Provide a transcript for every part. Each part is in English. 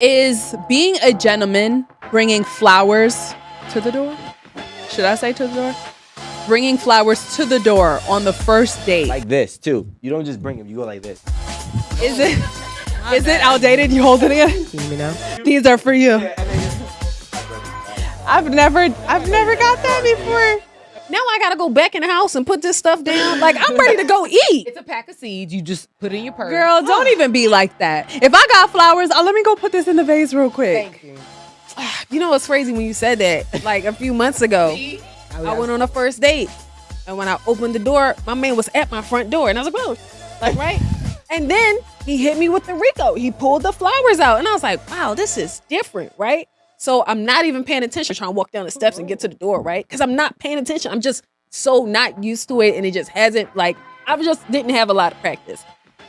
Is being a gentleman bringing flowers to the door? Should I say to the door? Bringing flowers to the door on the first date. Like this, too. You don't just bring them. You go like this. Is it outdated? You holding it? Excuse me now. These are for you. I've never got that before. Now I gotta go back in the house and put this stuff down. Like, I'm ready to go eat. It's a pack of seeds. You just put in your purse. Girl, don't even be like that. If I got flowers, let me go put this in the vase real quick. Thank you. You know what's crazy when you said that? Like a few months ago, I went on a first date. And when I opened the door, my man was at my front door. And I was like, whoa. Like, right? And then he hit me with the Rico. He pulled the flowers out. And I was like, wow, this is different, right? So I'm not even paying attention, trying to walk down the steps and get to the door, right? Because I'm not paying attention. I'm just so not used to it. And it just hasn't, like, I just didn't have a lot of practice.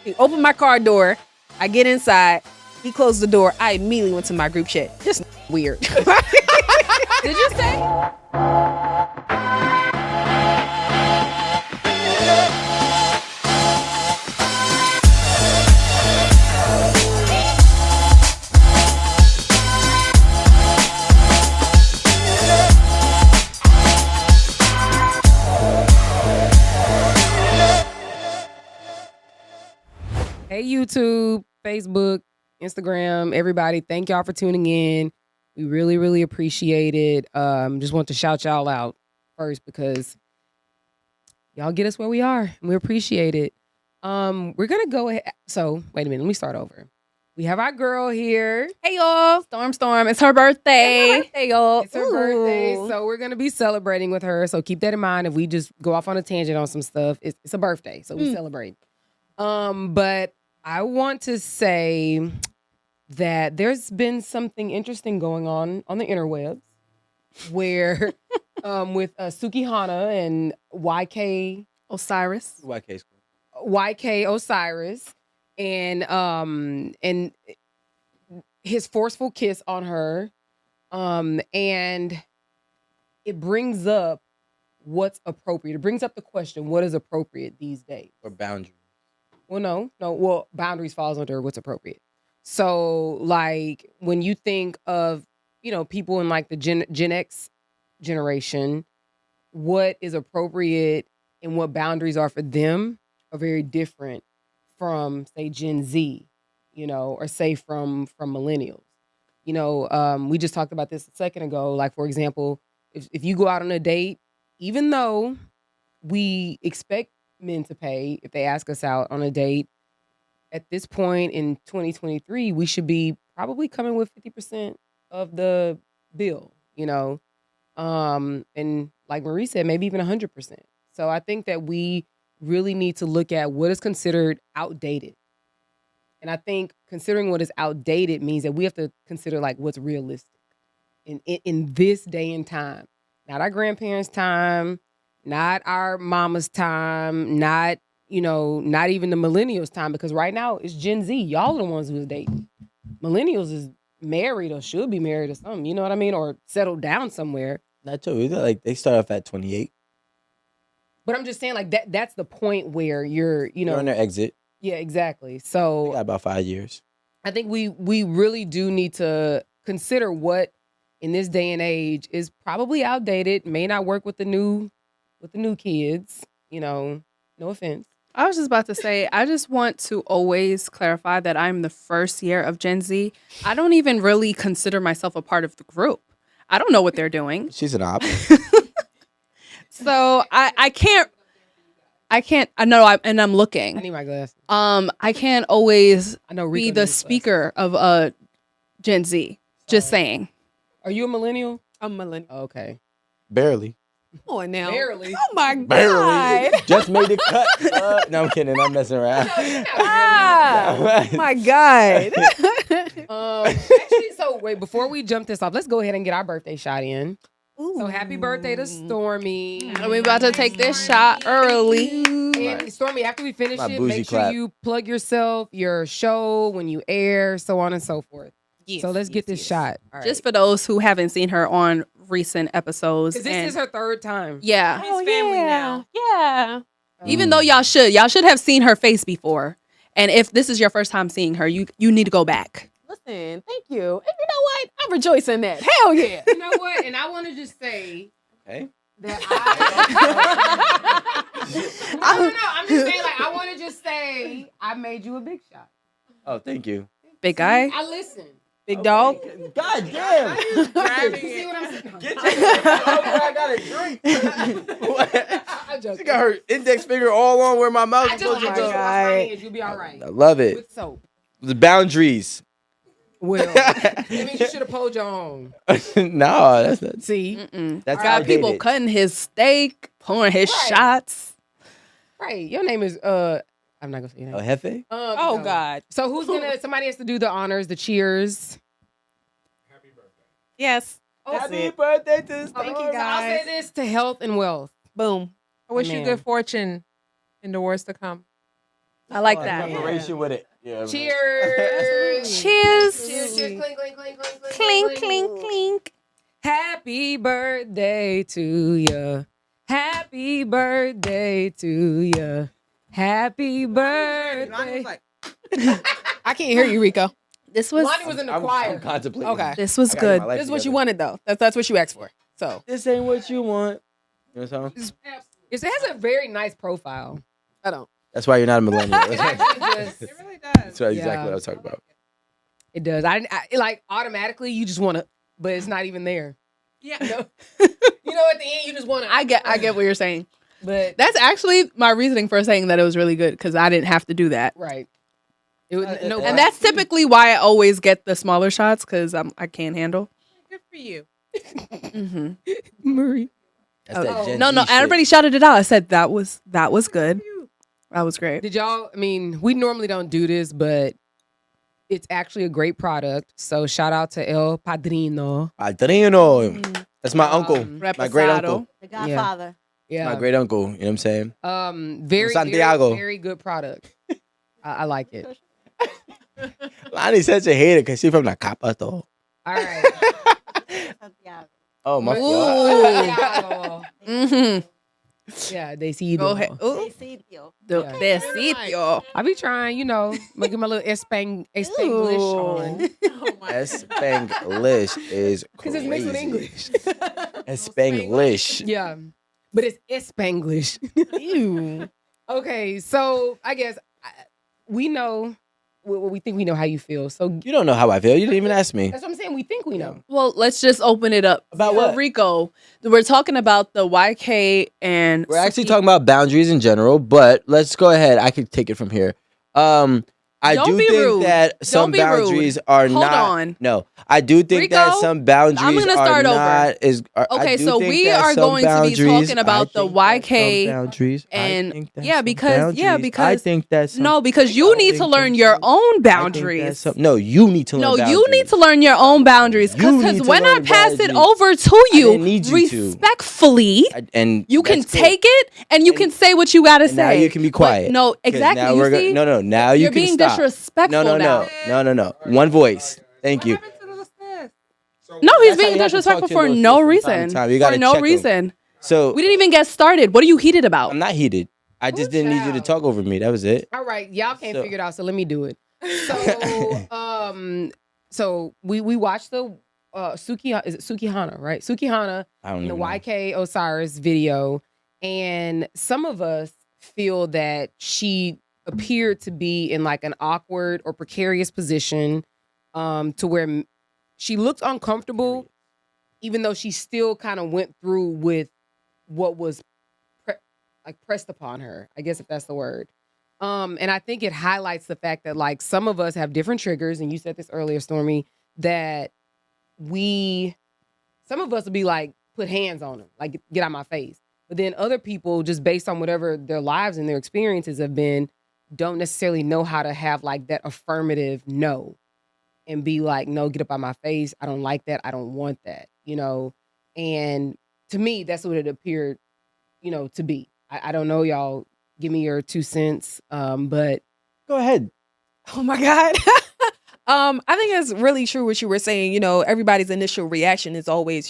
He opened my car door. I get inside. He closed the door. I immediately went to my group chat. Just weird. Did you say? Hey, YouTube, Facebook, Instagram, everybody. Thank y'all for tuning in. We really, really appreciate it. Just want to shout y'all out first because y'all get us where we are and we appreciate it. We're going to go ahead. So, wait a minute. Let me start over. We have our girl here. Hey, y'all. Storm. It's her birthday. It's her birthday, y'all. It's her birthday, so we're going to be celebrating with her. So keep that in mind. If we just go off on a tangent on some stuff, it's a birthday, so we celebrate. But I want to say that there's been something interesting going on the interwebs where with Suki Hana and YK Osiris. YK Osiris and his forceful kiss on her, and it brings up what's appropriate. It brings up the question, what is appropriate these days? Or boundaries. Well, no. Well, boundaries falls under what's appropriate. So, like, when you think of, people in like the Gen X generation, what is appropriate and what boundaries are for them are very different from, say, Gen Z, or say from millennials. We just talked about this a second ago. Like, for example, if you go out on a date, even though we expect men to pay if they ask us out on a date, at this point in 2023, we should be probably coming with 50% of the bill, and like Marie said, maybe even 100%. So I think that we really need to look at what is considered outdated. And I think considering what is outdated means that we have to consider like what's realistic in this day and time. Not our grandparents' time, not our mama's time, not even the millennials' time, because right now it's Gen Z. Y'all are the ones who's dating. Millennials is married or should be married or something, you know what I mean? Or settled down somewhere. Not true. Like, they start off at 28. But I'm just saying, like, that's the point where you're on their exit. Yeah, exactly. So They got about 5 years. I think we really do need to consider what in this day and age is probably outdated, may not work with the new kids, no offense. I was just about to say, I just want to always clarify that I'm the first year of Gen Z. I don't even really consider myself a part of the group. I don't know what they're doing. She's an op. So I can't, I know, and I'm looking. I need my glasses. I can't always Rico be the needs speaker of Gen Z. Just saying. Are you a millennial? I'm millennial. Okay. Barely. Come on now. Barely. Oh my Barely. God. Just made the cut. No, I'm kidding. I'm messing around. Oh my God. Actually, so wait, before we jump this off, let's go ahead and get our birthday shot in. Ooh. So happy birthday to Stormy. And we're about to take this shot early. And Stormy, after we finish it, make sure clap. you plug yourself, your show, when you air, so on and so forth. Yes, so let's get this shot. All right. Just for those who haven't seen her on recent episodes. Because this is her third time. Yeah. It's family now. Yeah. Even though y'all should have seen her face before. And if this is your first time seeing her, you need to go back. Listen, thank you. And you know what? I'm rejoicing in that. Hell yeah. You know what? And I want to just say Okay. that no. I'm just saying, like, I want to just say I made you a big shot. Oh, thank you. Big guy. I listened. Big dog. God damn. You see what I'm saying? Get your I got a drink. What? I'm joking. She got her index finger all on where my mouth I is just supposed to wash go. my hands. You'll be all right. I love it. With soap. The boundaries. Well, that means you should have pulled your own. No, that's not. See, That's Got people outdated. cutting his steak, pouring his Right. shots. Right. Your name is I'm not gonna say your name. El Jefe? oh No. God. So who's gonna? Somebody has to do the honors, the cheers. Yes. Happy birthday to Thank you, I'll say guys. this to health and wealth. Boom. I wish you Amen. good fortune in the wars to come. I like Oh, that. preparation with it. Yeah, Cheers. Cheers. Cheers. Cheers. Clink, clink, clink, clink, Clink, clink, clink. Happy birthday to ya. Happy birthday to ya. Happy birthday. I can't hear you, Rico. This was Lonnie was in the I'm choir. contemplating. Okay. this was I gotta get good. my life This is what you together. wanted, though. That's what you asked for. So This ain't what you want. You know what I'm saying? It has a very nice profile. I don't. That's why you're not a millennial. It actually just, It really does. That's exactly Yeah. what I was talking about. it does. I like automatically you just want to, but it's not even there. Yeah. You know, you know, at the end you just want to. I get what you're saying. But That's actually my reasoning for saying that it was really good because I didn't have to do that. right. It was, no, And that's typically why I always get the smaller shots because I can't handle. Good for you. Mm-hmm. Marie. That's that Oh. Gen No, Z I shit. already shouted it out. I said that was good. That was great. Did y'all? I mean, we normally don't do this, but it's actually a great product. So shout out to El Padrino. Padrino. That's my uncle. My great uncle. The Godfather. Yeah. My great uncle. You know what I'm saying? Very, Santiago. very, very good product. I like it. Lonnie's such a hater because she's from the Capato. All right. Santiago. Oh, my Santiago. Mm-hmm. Yeah, they see you. Go ahead. Ooh, Sitio. the Yeah. besito. I be trying, you know, get my little Spanglish on. Spanglish is Because it's mixed with English. Spanglish. Yeah. But it's Spanglish. Ew. Okay, so I guess we know what we think we know how you feel. So You don't know how I feel. You didn't even ask me. that's what I'm saying. We think we know. Well, let's just open it up. About For what? Rico. We're talking about the YK and We're actually talking about boundaries in general, but let's go ahead. I could take it from here. I Don't do be think rude. that some Don't be rude. boundaries are Hold not. on. No, I do think that Rico, some boundaries I'm gonna are start over. not as. I Okay, do so think we that are some going to be boundaries- talking about I the think that YK some boundaries. I and- think that yeah, some because- yeah, boundaries- because- I think that some, No, because you need to think learn that your some- own I think that boundaries. some- no, you need to learn. No, boundaries. you need to learn your own boundaries. You need Because to when I learn pass it boundaries. over to you, didn't need you to. respectfully, And you can that's cool. take it and you And- can say what you gotta and say. now you can be But quiet. no, 'Cause exactly. Now You we're see? no. Now you You're can being stop. disrespectful No. now. One voice. Thank you. What happened to the assist? No, he's That's how being you have to disrespectful talk to for your no little sister from time reason. to time. You For gotta no check 'em. reason. So We didn't even get started. What are you heated about? I'm not heated. I just didn't need you to child. talk over me. That was it. All right, y'all can't So- figure it out, so let me do it. So we watched the Sukihana, right? Sukihana, I don't the even know. YK Osiris video, and some of us feel that she appeared to be in like an awkward or precarious position, to where she looked uncomfortable, even though she still kind of went through with what was pressed upon her, I guess if that's the word. And I think it highlights the fact that like some of us have different triggers, and you said this earlier, Stormy, that some of us will be like, put hands on them, like get out my face. But then other people, just based on whatever their lives and their experiences have been, don't necessarily know how to have like that affirmative no and be like, no, get up out my face. I don't like that. I don't want that, you know? And to me, that's what it appeared, to be. I don't know, y'all. Give me your 2 cents. But Go ahead. Oh my God. I think it's really true what you were saying. Everybody's initial reaction is always,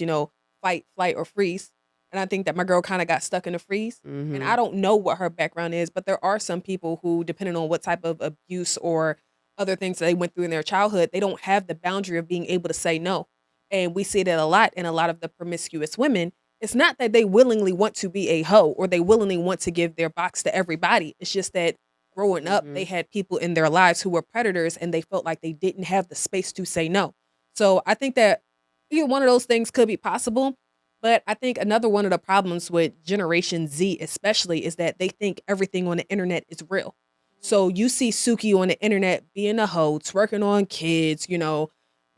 fight, flight, or freeze. And I think that my girl kind of got stuck in a freeze. mm-hmm. And I don't know what her background is, but there are some people who, depending on what type of abuse or other things that they went through in their childhood, they don't have the boundary of being able to say no. And we see that a lot in a lot of the promiscuous women. It's not that they willingly want to be a hoe or they willingly want to give their box to everybody. It's just that growing up, they had people in their lives who were predators and they felt like they didn't have the space to say no. So I think that either one of those things could be possible. But I think another one of the problems with Generation Z especially is that they think everything on the internet is real. So you see Suki on the internet being a hoe, twerking on kids,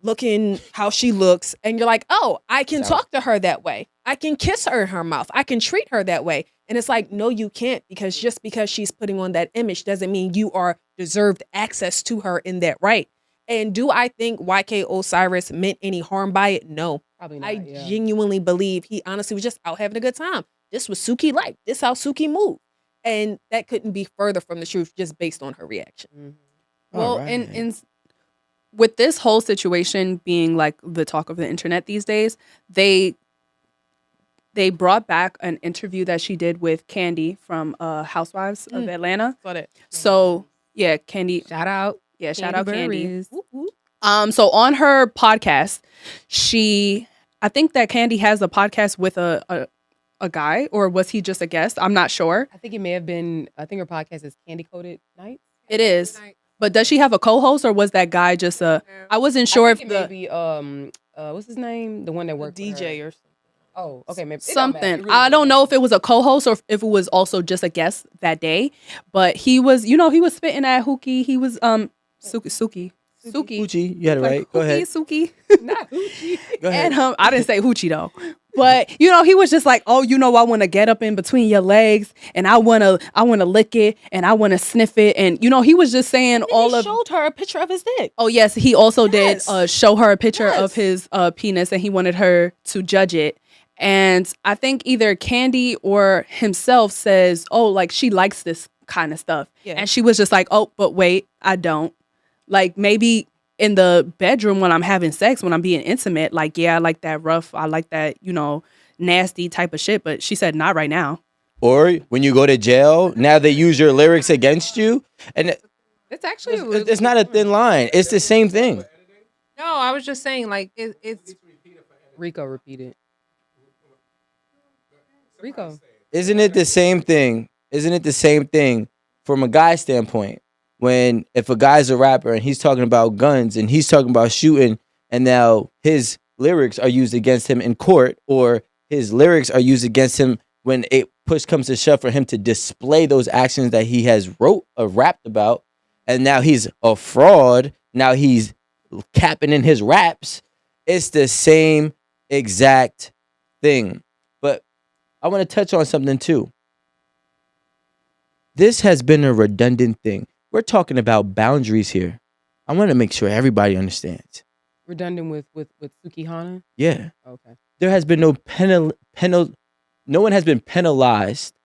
looking how she looks, and you're like, oh, I can talk to her that way. I can kiss her in her mouth. I can treat her that way. And it's like, no, you can't, because just because she's putting on that image doesn't mean you are deserved access to her in that right. And do I think 𝗓𝗘 𝗧𝗵𝗲 meant any harm by it? No. Probably not. I genuinely believe he honestly was just out having a good time. This was Suki life. This how Suki moved. And that couldn't be further from the truth just based on her reaction. Mm-hmm. Well, Alright. and with this whole situation being like the talk of the internet these days, they brought back an interview that she did with Candy from Housewives of Atlanta. Saw that. So yeah, Candy. Shout out. Yeah, shout out Candy. Berries. So on her podcast, I think that Candy has a podcast with a guy, or was he just a guest? I'm not sure. I think it may have been. I think her podcast is Candy Coated Nights. It is. But does she have a co-host, or was that guy just I wasn't sure I if think it may be what's his name? The one that worked DJ or or something. oh, okay, maybe it don't matter. something. It really I don't doesn't know if it was a co-host or if it was also just a guest that day. But he was, he was spitting at Hookie. He was Suki. Hoochie, you had it Like, right. Go Hookie, ahead. Suki. Not Hoochie. Go ahead. And I didn't say hoochie though. But he was just like, oh, I want to get up in between your legs and I want to lick it and I want to sniff it. And he was just saying He showed her a picture of his dick. Oh yes, he also did Yes. show her a picture Yes. of his penis, and he wanted her to judge it. And I think either Candy or himself says, oh, like she likes this kind of stuff. Yeah. And she was just like, oh, but wait, I don't. Like maybe in the bedroom when I'm having sex, when I'm being intimate, like, yeah, I like that rough, I like that, nasty type of shit. But she said, not right now. Or when you go to jail, now they use your lyrics against you, and It's actually it's not a thin line. It's the same thing. No, I was just saying like it's Rico repeated. Rico. Isn't it the same thing? Isn't it the same thing from a guy's standpoint? When if a guy's a rapper and he's talking about guns and he's talking about shooting, and now his lyrics are used against him in court, or his lyrics are used against him when push comes to shove for him to display those actions that he has wrote or rapped about, and now he's a fraud. Now he's capping in his raps. It's the same exact thing. But I want to touch on something too. This has been a redundant thing. We're talking about boundaries here. I want to make sure everybody understands. Redundant with Suki Hana. Yeah. Okay. There has been no no one has been penalized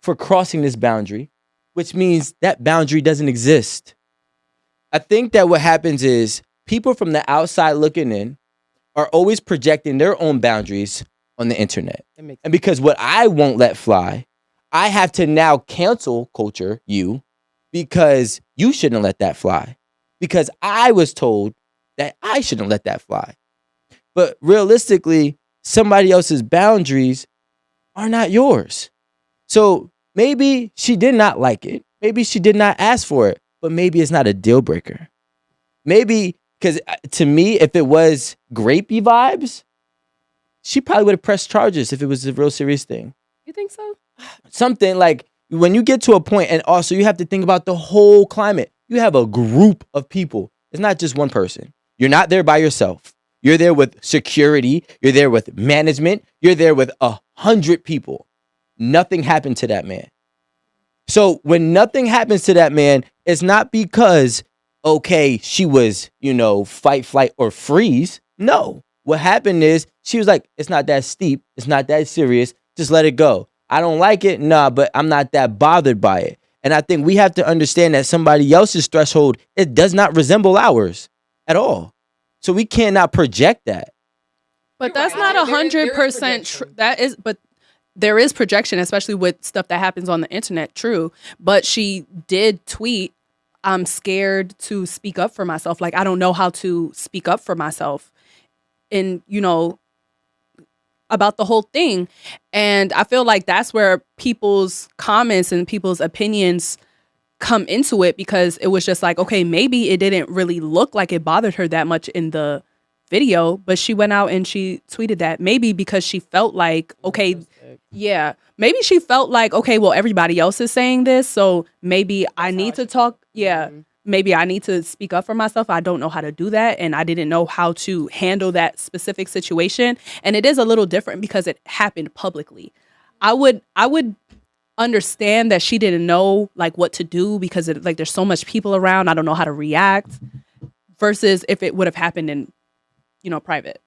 for crossing this boundary, which means that boundary doesn't exist. I think that what happens is people from the outside looking in are always projecting their own boundaries on the internet. That makes And because what I won't let fly, I have to now cancel culture you because you shouldn't let that fly. Because I was told that I shouldn't let that fly. But realistically, somebody else's boundaries are not yours. So maybe she did not like it. Maybe she did not ask for it. But maybe it's not a deal breaker. Maybe, because to me, if it was grapey vibes, she probably would have pressed charges if it was a real serious thing. You think so? Something like when you get to a point, and also you have to think about the whole climate. You have a group of people. It's not just one person. You're not there by yourself. You're there with security. You're there with management. You're there with 100 people. Nothing happened to that man. So when nothing happens to that man, it's not because, okay, she was, fight, flight, or freeze. No. What happened is she was like, it's not that steep. It's not that serious. Just let it go. I don't like it. Nah, but I'm not that bothered by it. And I think we have to understand that somebody else's threshold, it does not resemble ours at all. So we cannot project that. But You're that's right. not There is 100% projection. that is, but there is projection, especially with stuff that happens on the internet. True, but she did tweet, I'm scared to speak up for myself. Like, I don't know how to speak up for myself in, about the whole thing. And I feel like that's where people's comments and people's opinions come into it, because it was just like, okay, maybe it didn't really look like it bothered her that much in the video, but she went out and she tweeted that, maybe because she felt like, okay, yeah, maybe she felt like, okay, well, everybody else is saying this, so maybe I need to talk. Yeah, maybe I need to speak up for myself. I don't know how to do that, and I didn't know how to handle that specific situation. And it is a little different because it happened publicly. I would understand that she didn't know like what to do, because like there's so much people around. I don't know how to react, versus if it would have happened in, private.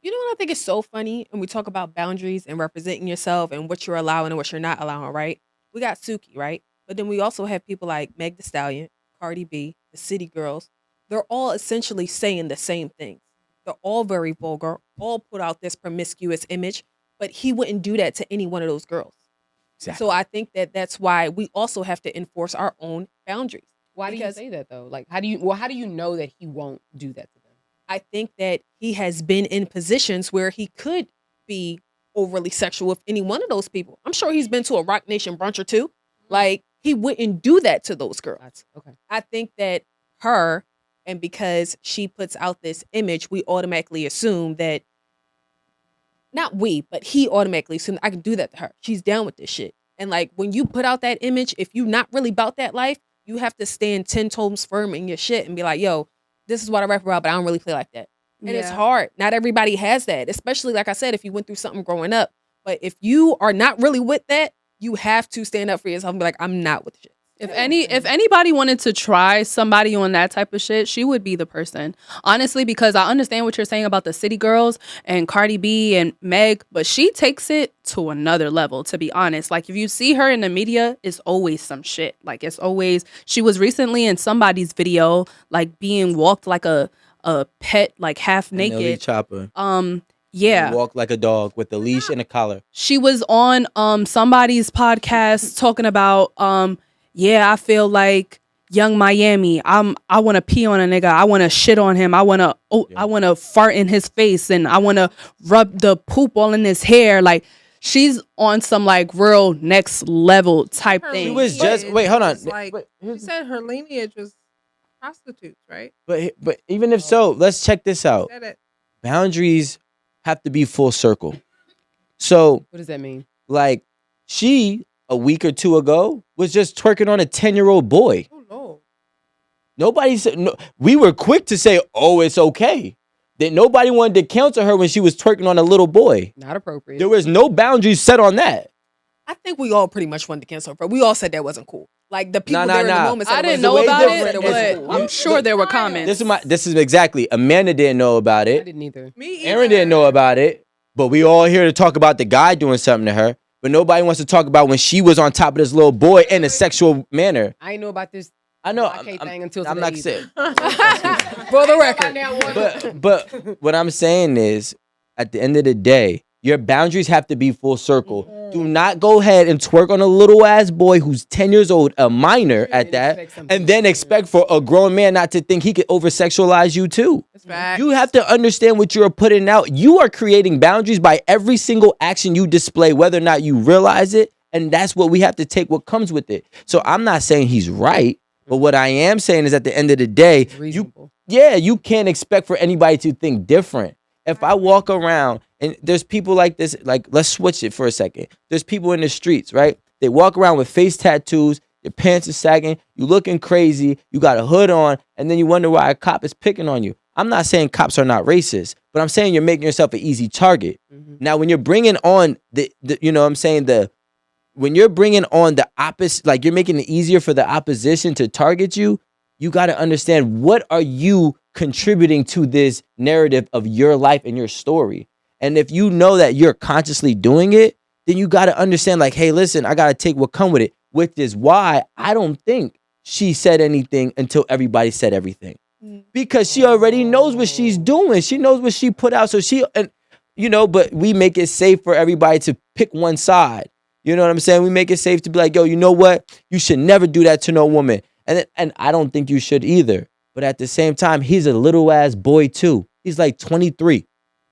You know what I think is so funny? And we talk about boundaries and representing yourself and what you're allowing and what you're not allowing, right? We got Suki, right? But then we also have people like Meg Thee Stallion, Cardi B, the City Girls. They're all essentially saying the same things. They're all very vulgar, all put out this promiscuous image, but he wouldn't do that to any one of those girls. Exactly. So I think that that's why we also have to enforce our own boundaries. Why do you say that though? Like, how do you know that he won't do that to them? I think that he has been in positions where he could be overly sexual with any one of those people. I'm sure he's been to a Rock Nation brunch or two. Like, he wouldn't do that to those girls. Okay. I think that her, and because she puts out this image, we automatically assume that, not we, but he automatically assumed I can do that to her. She's down with this shit. And like, when you put out that image, if you're not really about that life, you have to stand 10 toes firm in your shit and be like, yo, this is what I rap about, but I don't really play like that. And it's hard. Not everybody has that, especially, like I said, if you went through something growing up. But if you are not really with that, you have to stand up for yourself and be like, I'm not with shit. If anybody wanted to try somebody on that type of shit, she would be the person. Honestly, because I understand what you're saying about the City Girls and Cardi B and Meg, but she takes it to another level, to be honest. Like, if you see her in the media, it's always some shit. Like, it's always, she was recently in somebody's video, like being walked like a pet, like half naked. Chopper. Yeah. Walk like a dog with a leash and a collar. She was on somebody's podcast talking about yeah, I feel like Young Miami. I want to pee on a nigga. I want to shit on him. I want to fart in his face, and I want to rub the poop all in his hair. Like, she's on some like real next level type Her thing. She was just wait, hold on. was like, she said her lineage was prostitutes, right? But even if so, let's check this out. Said it. Boundaries have to be full circle. So, What does that mean? like, she a week or two ago was just twerking on a 10-year-old boy. Oh no. Nobody said no. We were quick to say, "Oh, it's okay." That nobody wanted to counsel her when she was twerking on a little boy. Not appropriate. There was no boundaries set on that. I think we all pretty much wanted to cancel her. But we all said that wasn't cool. Like, the people Nah, there in the nah. moment said I it didn't wasn't know way about different. it, It's- but I'm sure there were comments. This is exactly. Amanda didn't know about I it. didn't either. Me either. Aaron didn't know about it. But we all here to talk about the guy doing something to her. But nobody wants to talk about when she was on top of this little boy in a sexual manner. I didn't know about this I know. blockade thing until I'm today not either. saying. For the record. But what I'm saying is, at the end of the day, your boundaries have to be full circle. Do not go ahead and twerk on a little ass boy who's 10 years old, a minor at that, and then expect for a grown man not to think he could over sexualize you too. Facts. You have to understand what you're putting out. You are creating boundaries by every single action you display, whether or not you realize it. And that's what we have to take what comes with it. So I'm not saying he's right, but what I am saying is at the end of the day, It's reasonable. you can't expect for anybody to think different. If I walk around and there's people like this, like, let's switch it for a second. There's people in the streets, right? They walk around with face tattoos, your pants are sagging, you looking crazy, you got a hood on, and then you wonder why a cop is picking on you. I'm not saying cops are not racist, but I'm saying you're making yourself an easy target. Now, when you're bringing on the you know what I'm saying, when you're bringing on the opposite, like you're making it easier for the opposition to target you, you got to understand, what are you contributing to this narrative of your life and your story? And if you know that you're consciously doing it, then you got to understand, like, hey, listen, I got to take what come with it, which is why I don't think she said anything until everybody said everything. Because she already knows what she's doing. She knows what she put out. So but we make it safe for everybody to pick one side. You know what I'm saying? We make it safe to be like, yo, you know what? You should never do that to no woman. And I don't think you should either. But at the same time, he's a little ass boy too. He's like 23,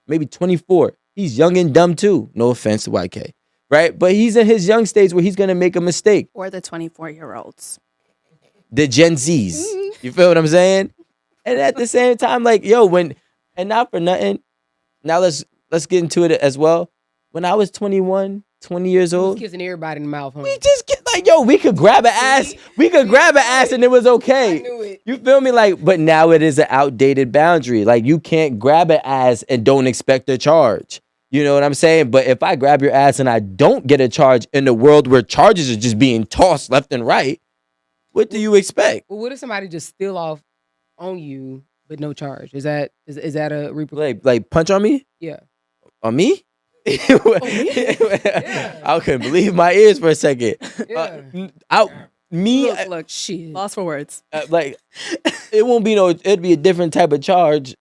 maybe 24. He's young and dumb too. No offense to YK, right? But he's in his young stage where he's gonna make a mistake. Or the 24-year-olds. The Gen Zs. You feel what I'm saying? And at the same time, like, yo, and not for nothing. Now let's get into it as well. When I was 21, 20 years He was old, kissing everybody in the mouth. Huh? we just get like, yo, we could grab an ass. We could grab an ass and it was okay. I knew it. You feel me? Like, but now it is an outdated boundary. Like, you can't grab an ass and don't expect a charge. You know what I'm saying? But if I grab your ass and I don't get a charge in the world where charges are just being tossed left and right, what do you expect? Well, what if somebody just steal off on you but no charge? Is that a repercussion? Like punch on me? Yeah. On me? I couldn't believe my ears for a second. Yeah. Look, Shit. lost for words. Like, it won't be it'd be a different type of charge.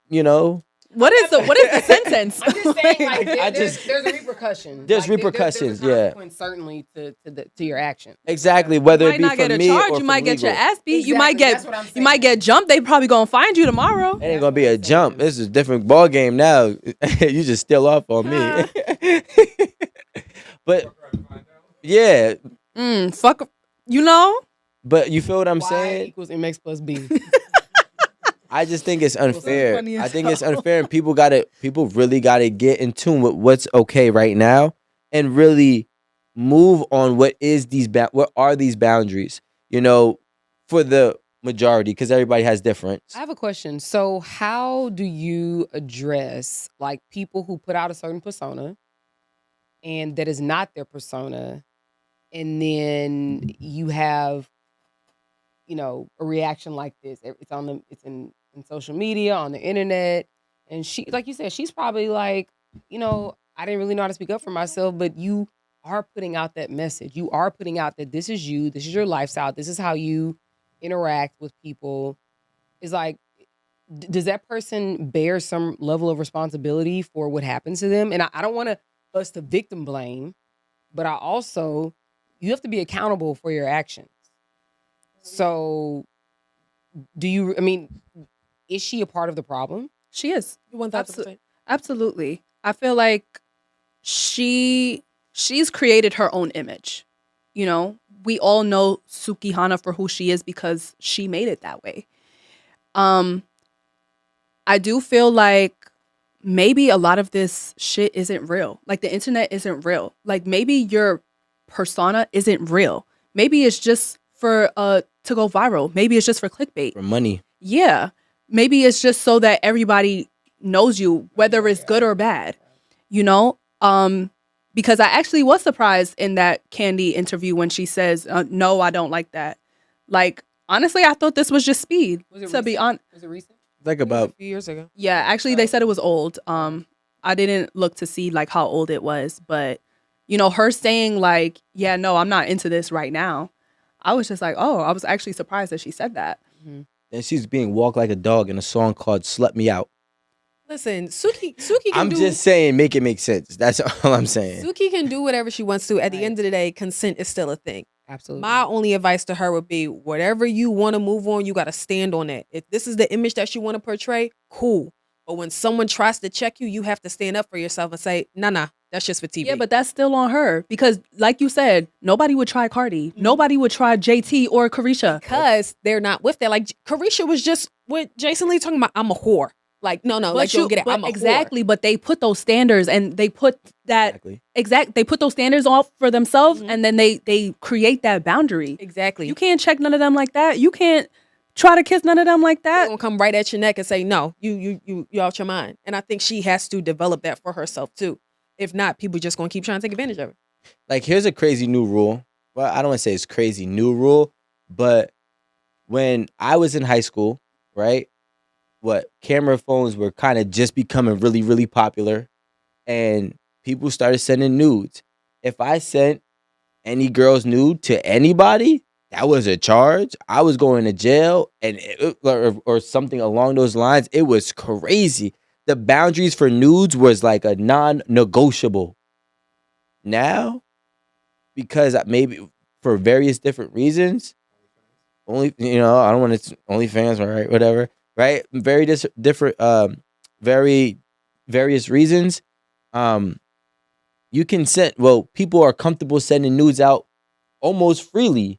You know. What is the sentence? I'm just saying, like, there's there's a repercussion. There's repercussions, yeah. Certainly to your action. Exactly, whether You it might be not from get a me charge. or You might from get your legal. ass beat. You Exactly, might get that's what I'm you might saying. get jumped. They probably gonna find you tomorrow. It ain't gonna be a jump. This is a different ball game now. You just still off on me. But yeah, Fuck. You know. but you feel what I'm Y saying? equals MX plus B. I just think it's unfair. funny as I think it's hell. unfair, and people really gotta get in tune with what's okay right now, and really move on what are these boundaries. You know, for the majority, because everybody has different. I have a question. So how do you address like people who put out a certain persona and that is not their persona, and then you have, a reaction like this? It's in social media, on the internet, and she, like you said, she's probably like, I didn't really know how to speak up for myself, but you are putting out that message. You are putting out that this is you, this is your lifestyle, this is how you interact with people. Is like, does that person bear some level of responsibility for what happens to them? And I don't want us to victim blame, but you have to be accountable for your actions. So is she a part of the problem? She is. 1000%. Absolutely. I feel like she's created her own image. You know, we all know Sukihana for who she is because she made it that way. I do feel like maybe a lot of this shit isn't real. Like, the internet isn't real. Like, maybe your persona isn't real. Maybe it's just for to go viral. Maybe it's just for clickbait. For money. Yeah. Maybe it's just so that everybody knows you, whether it's good or bad. Because I actually was surprised in that Candy interview when she says, no, I don't like that. Like, honestly, I thought this was just speed. Be honest. Was it recent? Like A about few years ago. Yeah, actually, they said it was old. I didn't look to see like how old it was, but her saying like, yeah, no, I'm not into this right now. I was just like, oh, I was actually surprised that she said that. Mm-hmm. and she's being walked like a dog in a song called "Slut Me Out." Listen, Suki I'm just saying, make it make sense. That's all I'm saying. Suki can do whatever she wants to. At the end of the day, consent is still a thing. Absolutely. My only advice to her would be, whatever you want to move on, you got to stand on that. If this is the image that you want to portray, cool. But when someone tries to check you, you have to stand up for yourself and say, nah, that's just for TV. Yeah, but that's still on her because, like you said, nobody would try Cardi. Nobody would try JT or Carisha. Because they're not with that. Like, Carisha was just with Jason Lee talking about, I'm a whore. Like, no, like, you'll get it. I'm a exactly, whore. but they put those standards and they put that they put those standards off for themselves, and then they create that boundary. Exactly. You can't check none of them like that. You can't try to kiss none of them like They're that. gonna come right at your neck and say, no, you out your mind. And I think she has to develop that for herself too. If not, people just gonna keep trying to take advantage of it. Like, here's a crazy new rule. Well, I don't want to say it's crazy new rule, but when I was in high school, right? Camera phones were kind of just becoming really, really popular, and people started sending nudes. If I sent any girl's nude to anybody, that was a charge. I was going to jail, and or something along those lines. It was crazy. The boundaries for nudes was like a non-negotiable. Now, because maybe for various different reasons, only, I don't want to OnlyFans, right? Whatever, right? Very different, very various reasons. You can send. Well, people are comfortable sending nudes out almost freely.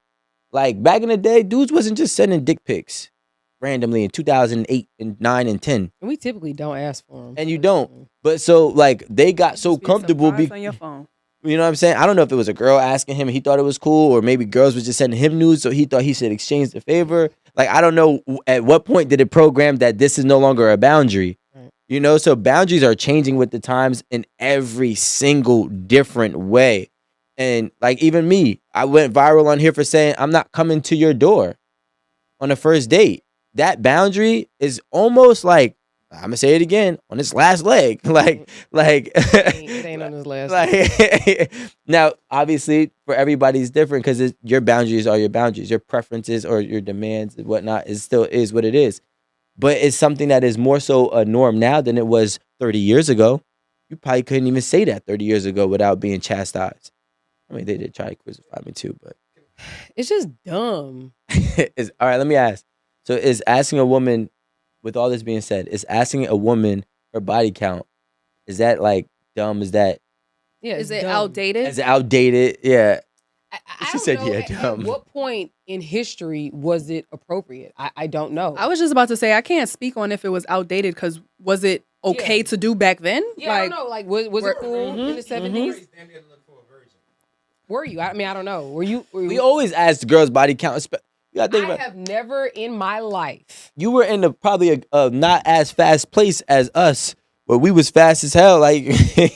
Like back in the day, dudes wasn't just sending dick pics randomly in 2008 and 9 and 10. And we typically don't ask for them. And you don't. But so like they got so Just be comfortable. surprised on your phone. You know what I'm saying? I don't know if it was a girl asking him and he thought it was cool, or maybe girls was just sending him nudes so he thought he should exchange the favor. Like I don't know at what point did it program that this is no longer a boundary. Right. So boundaries are changing with the times in every single different way. And like even me, I went viral on here for saying I'm not coming to your door on the first date. That boundary is almost like, I'm gonna say it again, on its last leg. Like It ain't on his last. like now, obviously, for everybody's different because your boundaries are your boundaries. Your preferences or your demands and whatnot still is what it is. But it's something that is more so a norm now than it was 30 years ago. You probably couldn't even say that 30 years ago without being chastised. I mean, they did try to crucify me too, but It's just dumb. all right, let me ask. So is asking a woman, with all this being said, is asking a woman her body count, is that like dumb? Is that Yeah, Is it's it dumb. outdated? is it outdated? Yeah. I She don't said, know yeah, at dumb. what point in history was it appropriate? I don't know. I was just about to say I can't speak on if it was outdated because was it okay Yeah. to do back then? Yeah, I don't know. Like, was it cool Mm-hmm. in the 70s? Were you? I mean, I don't know. Were you? We always ask the girls' body count. You gotta think I about have never in my life. you were in probably a not as fast place as us, but we was fast as hell. Like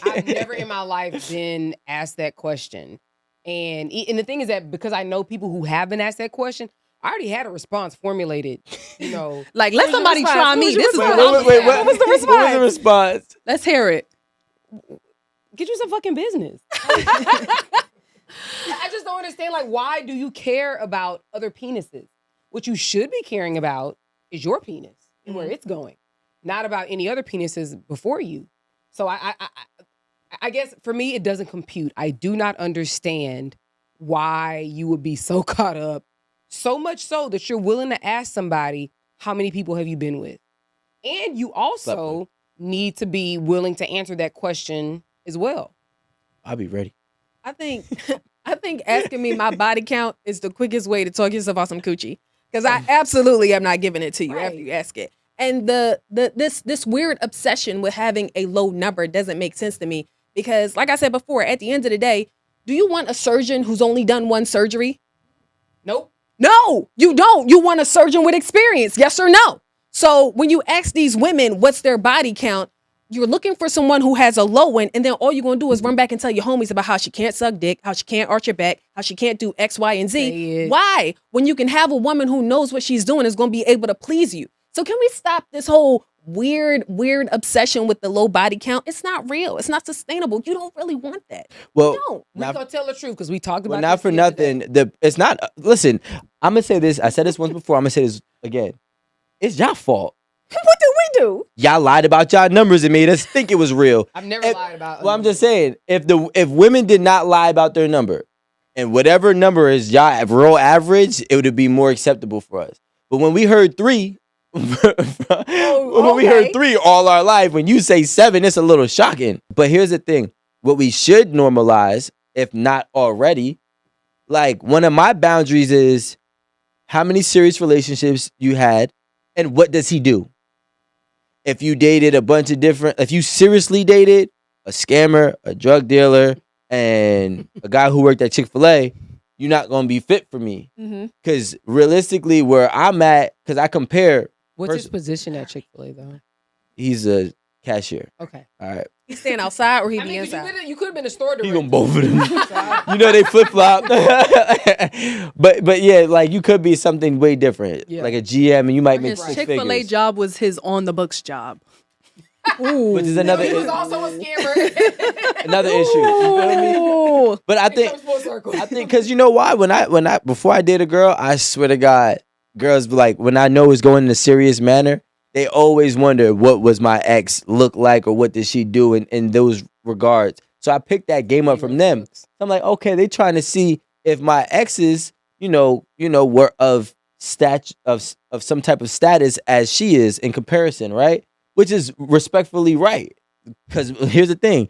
I've never in my life been asked that question. And the thing is that because I know people who have been asked that question, I already had a response formulated. Like, let somebody response? try What me. was your This is response? what I'm wait, saying. what was the What was the response? response? Let's hear it. Get you some fucking business. I just don't understand. Like, why do you care about other penises? What you should be caring about is your penis and where it's going, not about any other penises before you. So I guess for me, it doesn't compute. I do not understand why you would be so caught up, so much so that you're willing to ask somebody, how many people have you been with? And you also need to be willing to answer that question as well. I'll be ready. I think asking me my body count is the quickest way to talk yourself out some coochie. Because I absolutely am not giving it to you after you ask it. And this weird obsession with having a low number doesn't make sense to me. Because like I said before, at the end of the day, do you want a surgeon who's only done one surgery? Nope. No, you don't. You want a surgeon with experience, yes or no? So when you ask these women what's their body count, you're looking for someone who has a low one, and then all you're gonna do is run back and tell your homies about how she can't suck dick, how she can't arch her back, how she can't do X, Y, and Say Z. it. Why? When you can have a woman who knows what she's doing is gonna be able to please you. So can we stop this whole weird obsession with the low body count? It's not real. It's not sustainable. You don't really want that. Well, You don't. We're gonna tell the truth because we talked about well, not this for the other day. nothing. It's not. Listen, I'm gonna say this. I said this once before. I'm gonna say this again. It's y'all fault. What do we do? Y'all lied about y'all numbers and made us think it was real. I've never lied about. Well, I'm just saying, if women did not lie about their number, and whatever number is y'all real average, it would be more acceptable for us. But when we heard 3, when we heard okay. 3 all our life, when you say 7, it's a little shocking. But here's the thing: what we should normalize, if not already, like one of my boundaries is how many serious relationships you had, and what does he do? If you dated a bunch of different, if you seriously dated a scammer, a drug dealer, and a guy who worked at Chick-fil-A, you're not going to be fit for me. Because realistically, where I'm at, because I compare, What's his position at Chick-fil-A though? he's a cashier. Okay. All right. He staying outside or he I be mean, 'cause inside? you could have been a store He director. gonna both of them. You know they flip flop. but yeah, like you could be something way different, Yeah. like a GM, and you might make His 6 Chick-fil-A figures. job was his on the books job. Which is another He was also a scammer. another issue. You feel me? Ooh. But I It think comes full circle. I think because you know why? When I before I date a girl, I swear to God, girls be like, when I know it's going in a serious manner, they always wonder what was my ex look like or what did she do in those regards. So I picked that game up from them. So I'm like, okay, they trying to see if my exes, were of of some type of status as she is in comparison, right? Which is respectfully right. Because here's the thing.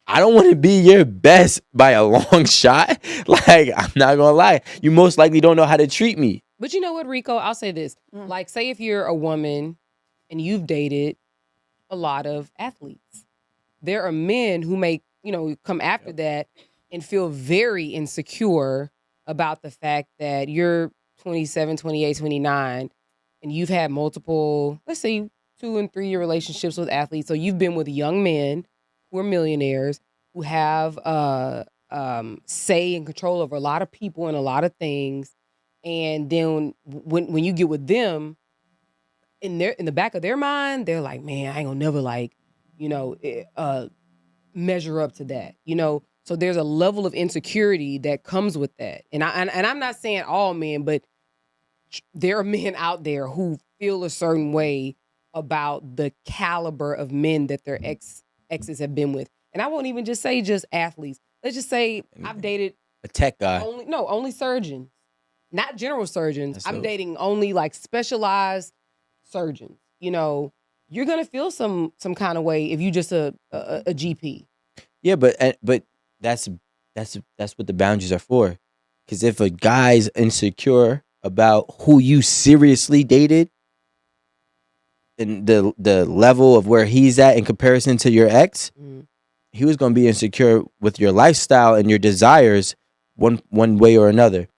I don't want to be your best by a long shot. Like, I'm not gonna lie. You most likely don't know how to treat me. But you know what, Rico? I'll say this. Like, say if you're a woman and you've dated a lot of athletes, there are men who may, come after that and feel very insecure about the fact that you're 27, 28, 29, and you've had multiple, let's say 2 and 3 year relationships with athletes. So you've been with young men who are millionaires, who have say and control over a lot of people and a lot of things. And then when you get with them, in the back of their mind, they're like, man, I ain't gonna never measure up to that. So there's a level of insecurity that comes with that. And I'm not saying all men, but there are men out there who feel a certain way about the caliber of men that their exes have been with. And I won't even just say just athletes. Let's just say I've dated a tech guy. Only surgeons, not general surgeons. That's I'm dope. dating only like specialized surgeons. You're gonna feel some kind of way if you just a GP. Yeah, but that's what the boundaries are for. Because if a guy's insecure about who you seriously dated and the level of where he's at in comparison to your ex, he was going to be insecure with your lifestyle and your desires one way or another.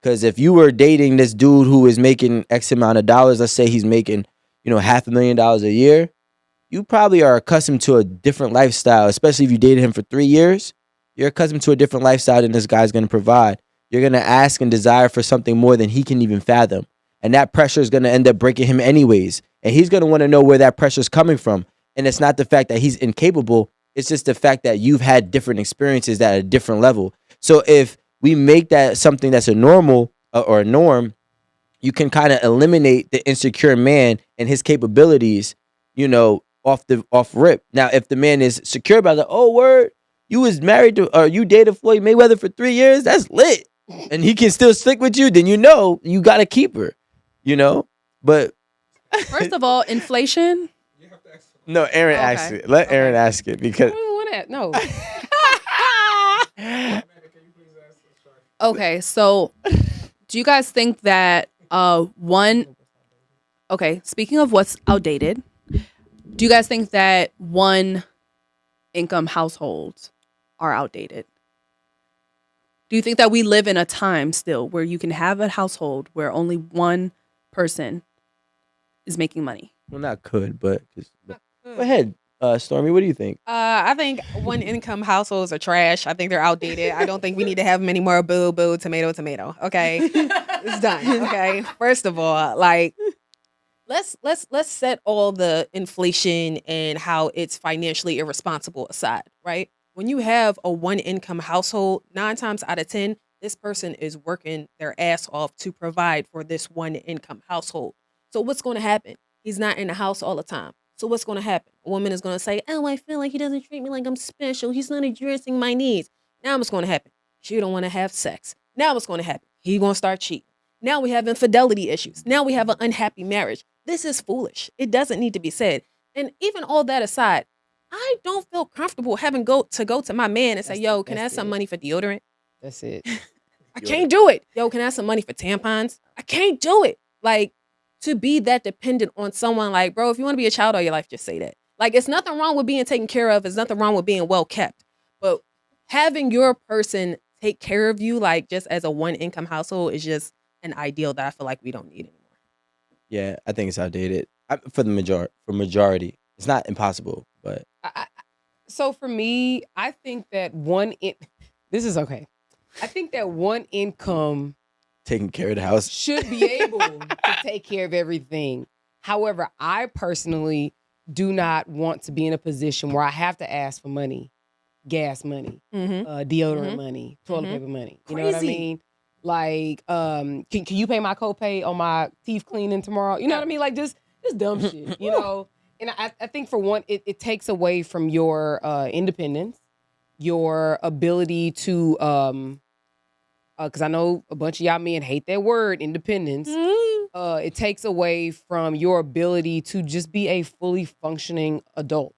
Because if you were dating this dude who is making X amount of dollars, let's say he's making, $500,000 a year, you probably are accustomed to a different lifestyle, especially if you dated him for 3 years. You're accustomed to a different lifestyle than this guy's going to provide. You're going to ask and desire for something more than he can even fathom. And that pressure is going to end up breaking him anyways. And he's going to want to know where that pressure is coming from. And it's not the fact that he's incapable. It's just the fact that you've had different experiences at a different level. So if we make that something that's a normal or a norm, you can kind of eliminate the insecure man and his capabilities, off rip. Now, if the man is secure about it, oh, word, you was married to, or you dated Floyd Mayweather for 3 years, that's lit. And he can still stick with you, then you got to keep her, But First of all, inflation. no, Aaron Okay. asked it. Let Aaron ask it because I don't want that. No. Okay, so do you guys think that speaking of what's outdated, do you guys think that one income households are outdated? Do you think that we live in a time still where you can have a household where only one person is making money? well, not could, but just go ahead, Stormy. What do you think? I think one income households are trash. I think they're outdated. I don't think we need to have them anymore. Boo, boo, tomato, tomato. Okay, it's done. Okay, first of all, let's set all the inflation and how it's financially irresponsible aside, right? When you have a one income household, 9 times out of 10, this person is working their ass off to provide for this one income household. So what's going to happen? He's not in the house all the time. So what's going to happen? A woman is going to say, oh, I feel like he doesn't treat me like I'm special. He's not addressing my needs. Now what's going to happen? She don't want to have sex. Now what's going to happen? He going to start cheating. Now we have infidelity issues. Now we have an unhappy marriage. This is foolish. It doesn't need to be said. And even all that aside, I don't feel comfortable having to go to my man and say, yo, can I have some money for deodorant? That's it. I can't do it. Yo, can I have some money for tampons? I can't do it. To be that dependent on someone, bro, if you want to be a child all your life, just say that. It's nothing wrong with being taken care of. There's nothing wrong with being well kept. But having your person take care of you, just as a one income household, is just an ideal that I feel like we don't need anymore. Yeah, I think it's outdated for the majority. It's not impossible, but So for me, I think that this is okay. I think that one income taking care of the house. should be able to take care of everything. However, I personally do not want to be in a position where I have to ask for money, gas money, deodorant money, toilet paper money. You know what I mean? Can you pay my copay on my teeth cleaning tomorrow? You know what I mean? Just dumb shit, And I think for one, it takes away from your independence, your ability to because I know a bunch of y'all men hate that word, independence. It takes away from your ability to just be a fully functioning adult.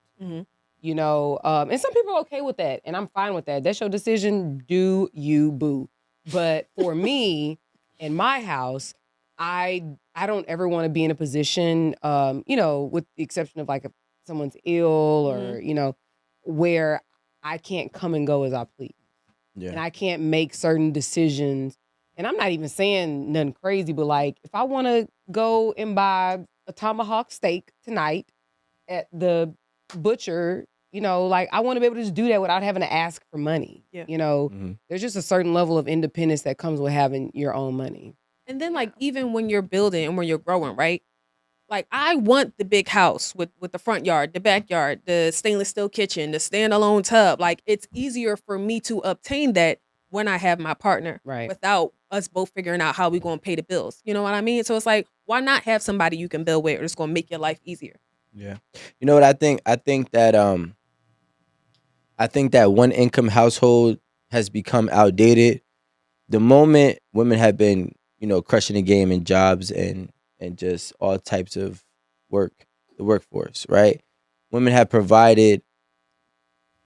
You know, and some people are okay with that, and I'm fine with that. That's your decision. Do you, boo? But for me, in my house, I don't ever want to be in a position, you know, with the exception of like if someone's ill or you know, where I can't come and go as I please, and I can't make certain decisions. And I'm not even saying nothing crazy, but like if I want to go and buy a tomahawk steak tonight at the butcher, you know, like I want to be able to just do that without having to ask for money. Yeah. You know, there's just a certain level of independence that comes with having your own money. And then like even when you're building and when you're growing, right? Like I want the big house with the front yard, the backyard, the stainless steel kitchen, the standalone tub. Like it's easier for me to obtain that when I have my partner, Right. without us both figuring out how we going to pay the bills. You know what I mean? So it's like, why not have somebody you can build with, or it's going to make your life easier? Yeah. You know what I think? I think that one income household has become outdated. The moment women have been, you know, crushing the game in jobs and just all types of work, the workforce, right? Women have provided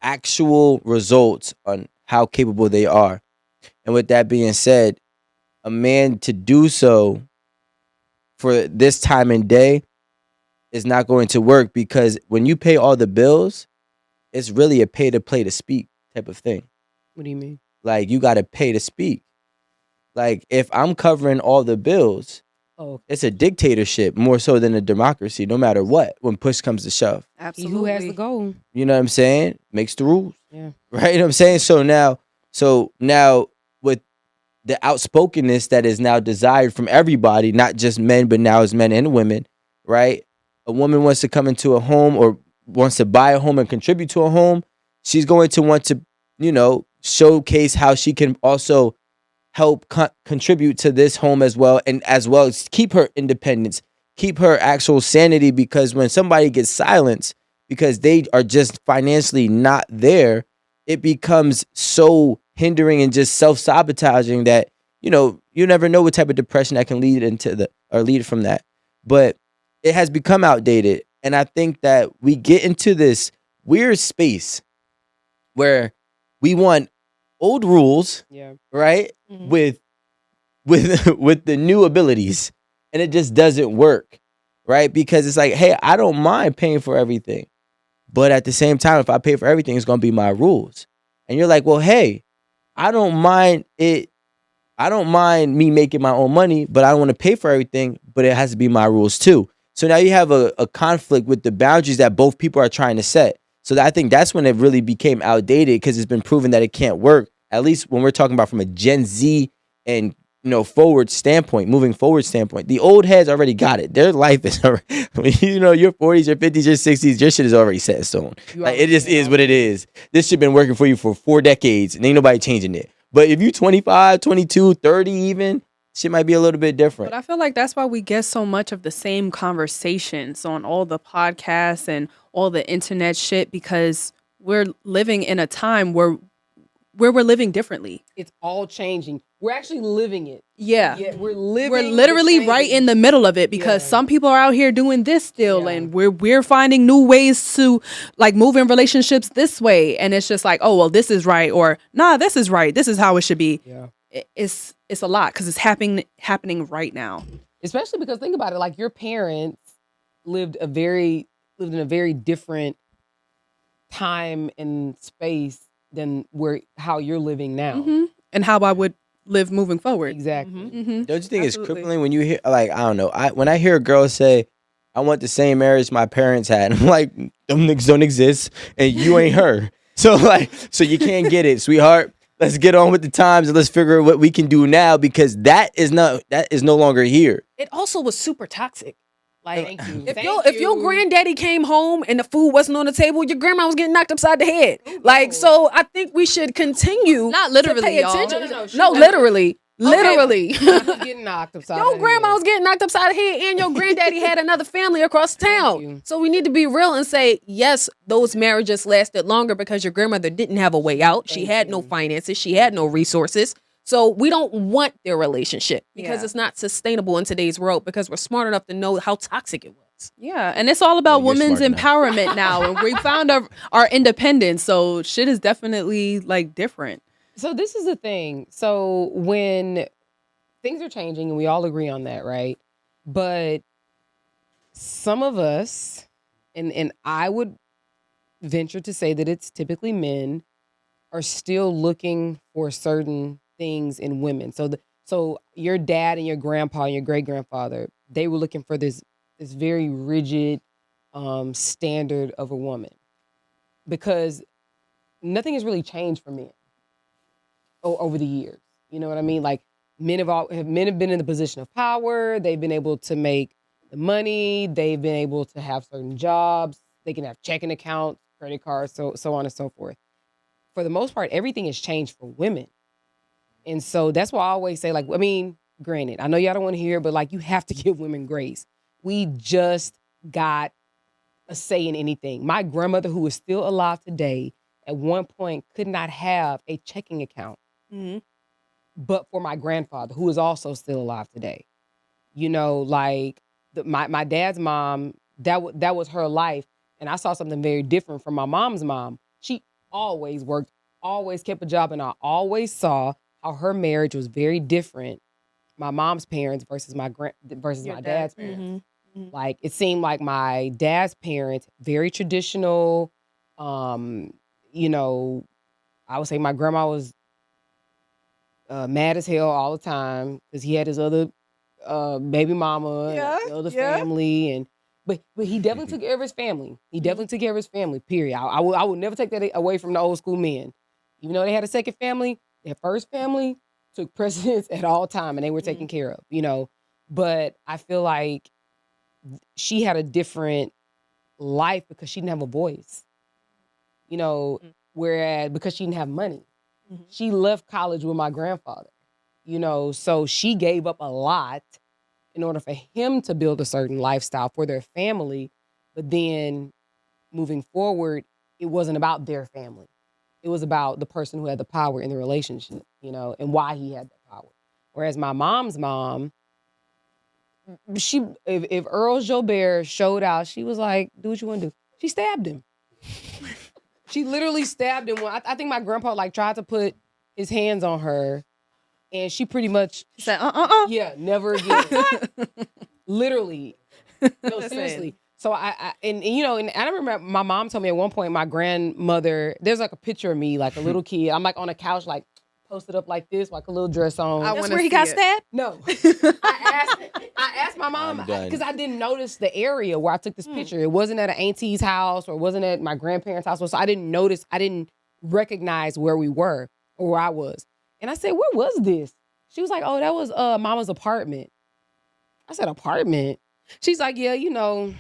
actual results on how capable they are. And with that being said, a man to do so for this time and day is not going to work, because when you pay all the bills, it's really a pay to play to speak type of thing. What do you mean? Like you got to pay to speak. Like if I'm covering all the bills, it's a dictatorship more so than a democracy, no matter what, when push comes to shove. Absolutely. Who has the goal? You know what I'm saying? Makes the rules. Yeah. Right? You know what I'm saying? So now with the outspokenness that is now desired from everybody, not just men, but now it's men and women, right? A woman wants to come into a home or wants to buy a home and contribute to a home. She's going to want to, you know, showcase how she can also help contribute to this home as well, and as well as keep her independence, keep her actual sanity, because when somebody gets silenced because they are just financially not there, it becomes so hindering and just self-sabotaging that, you know, you never know what type of depression that can lead from that. But it has become outdated, and I think that we get into this weird space where we want old rules, right, with the new abilities, and it just doesn't work, right? Because it's like, hey, I don't mind paying for everything, but at the same time, if I pay for everything, it's gonna be my rules. And you're like, well, hey, I don't mind it. I don't mind me making my own money, but I don't want to pay for everything, but it has to be my rules too. So now you have a conflict with the boundaries that both people are trying to set. So I think that's when it really became outdated, because it's been proven that it can't work. At least when we're talking about from a Gen Z and, you know, moving forward standpoint, the old heads already got it. Their life is already, you know, your 40s, your 50s, your 60s, your shit is already set in stone. Like it just is what it is. This shit been working for you for 4 decades and ain't nobody changing it. But if you 25, 22, 30 even, shit might be a little bit different. But I feel like that's why we get so much of the same conversations on all the podcasts and all the internet shit, because we're living in a time where we're living differently. It's all changing. We're actually living it. Yeah. We're living. We're literally right in the middle of it, because some people are out here doing this still, and we're finding new ways to like move in relationships this way, and it's just like, oh well, this is right, or nah, this is right. This is how it should be. Yeah. It's a lot, because it's happening right now. Especially because think about it, like your parents lived in a very different time and space than how you're living now, and how I would live moving forward. Exactly. Don't you think it's crippling when you hear, like, I don't know, when I hear a girl say, I want the same marriage my parents had, I'm like, them niggas don't exist and you ain't her. So you can't get it, sweetheart. Let's get on with the times and let's figure out what we can do now, because that is no longer here. It also was super toxic. Like, Thank you. if your granddaddy came home and the food wasn't on the table, your grandma was getting knocked upside the head. Like, so I think we should continue Not literally, to pay y'all. attention. No, literally. Literally. Getting knocked upside Your the grandma head. was getting knocked upside the head, and your granddaddy had another family across town. you. So we need to be real and say, yes, those marriages lasted longer because your grandmother didn't have a way out. She had no finances. She had no resources. So we don't want their relationship because Yeah. it's not sustainable in today's world because we're smart enough to know how toxic it was. Yeah, and it's all about Well, you're women's smart enough. empowerment now, and we found our independence. So shit is definitely like different. So this is the thing. So when things are changing, and we all agree on that, right? But some of us, and I would venture to say that it's typically men, are still looking for certain things in women. So your dad and your grandpa and your great grandfather, they were looking for this very rigid standard of a woman, because nothing has really changed for men over the years. You know what I mean? Like men have been in the position of power. They've been able to make the money. They've been able to have certain jobs. They can have checking accounts, credit cards, so on and so forth. For the most part, everything has changed for women. And so that's why I always say, like, I mean, granted, I know y'all don't want to hear it, but like, you have to give women grace. We just got a say in anything. My grandmother, who is still alive today, at one point could not have a checking account, but for my grandfather, who is also still alive today. You know, like my dad's mom, that was her life. And I saw something very different from my mom's mom. She always worked, always kept a job, and I always saw how her marriage was very different. My mom's parents versus my dad's parents. Like it seemed like my dad's parents, very traditional. You know, I would say my grandma was mad as hell all the time because he had his other baby mama, and the other family, but he definitely took care of his family. He definitely took care of his family. Period. I would never take that away from the old school men. Even though they had a second family, their first family took precedence at all time, and they were taken care of. You know, but I feel like she had a different life because she didn't have a voice. You know, whereas because she didn't have money, she left college with my grandfather. You know, so she gave up a lot in order for him to build a certain lifestyle for their family. But then moving forward, it wasn't about their family. It was about the person who had the power in the relationship, you know, and why he had that power. Whereas my mom's mom, if Earl Jobert showed out, she was like, do what you want to do. She stabbed him. She literally stabbed him. I think my grandpa like tried to put his hands on her, and she pretty much said, yeah, never again. Literally. No, seriously. So and you know, and I remember my mom told me at one point, my grandmother, there's like a picture of me, like a little kid. I'm like on a couch, like posted up like this, like a little dress on. That's where he got stabbed? No. I asked my mom because I didn't notice the area where I took this picture. It wasn't at an auntie's house or it wasn't at my grandparents' house. So I didn't recognize where we were or where I was. And I said, where was this? She was like, oh, that was mama's apartment. I said, apartment? She's like, yeah, you know,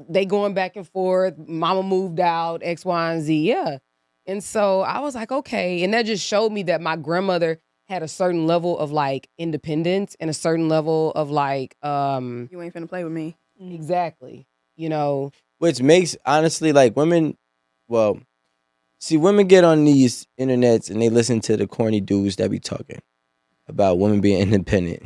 they going back and forth. Mama moved out, X, Y, and Z. Yeah. And so I was like, okay. And that just showed me that my grandmother had a certain level of like independence and a certain level of like you ain't finna play with me. Exactly. You know. Which makes, honestly, like women, well, see, women get on these internets and they listen to the corny dudes that be talking about women being independent.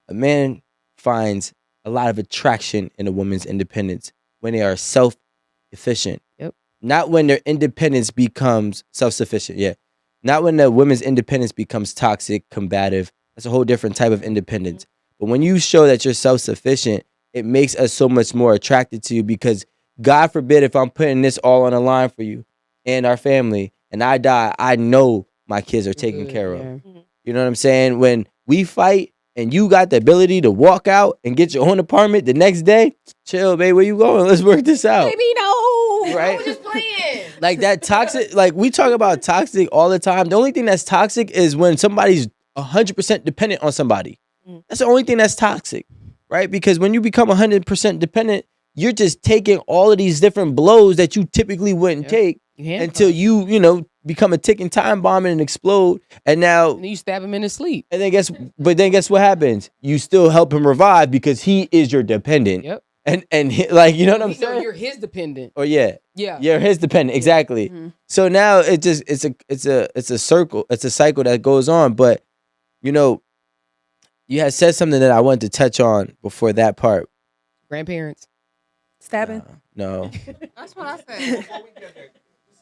A man finds a lot of attraction in a woman's independence when they are self-efficient. Yep. Not when their independence becomes self-sufficient. Yeah. Not when the women's independence becomes toxic, combative. That's a whole different type of independence. But when you show that you're self-sufficient, it makes us so much more attracted to you because God forbid if I'm putting this all on the line for you and our family and I die, I know my kids are taken care of. You know what I'm saying? When we fight and you got the ability to walk out and get your own apartment the next day, chill, babe, where you going? Let's work this out. Baby, no. Right? I was just playing. Like that toxic, like we talk about toxic all the time. The only thing that's toxic is when somebody's 100% dependent on somebody. That's the only thing that's toxic, right? Because when you become 100% dependent, you're just taking all of these different blows that you typically wouldn't take until you know, become a ticking time bomb and explode. And now you stab him in his sleep. And then guess what happens? You still help him revive because he is your dependent. Yep. and like, you know what I'm No, saying? you're his dependent. Or yeah, Yeah. you're his dependent. Exactly. Mhm. So now it's a circle. It's a cycle that goes on. But you know, you had said something that I wanted to touch on before that part. Grandparents. Stabbing. No, That's what I said.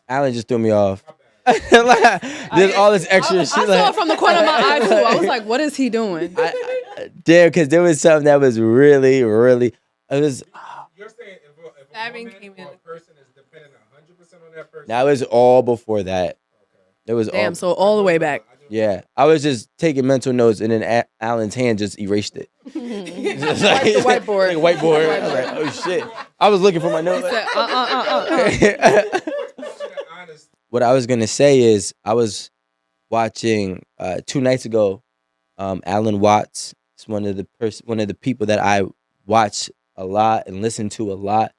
Alan just threw me off. There's all this extra I shit. saw it from the corner of my eye too. I was like, what is he doing? Damn, because there was something that was really, really. It was. You're saying if Stabbing a woman came or in. a person is dependent 100% on that person. That was all before that. It was Damn, all. so all the way back. Yeah, I was just taking mental notes, and then Alan's hand just erased it. Just like, the whiteboard. Like whiteboard. I was like, oh shit! I was looking for my notes. What I was gonna say is, I was watching 2 nights ago. Alan Watts is one of the people that I watch a lot and listen to a lot.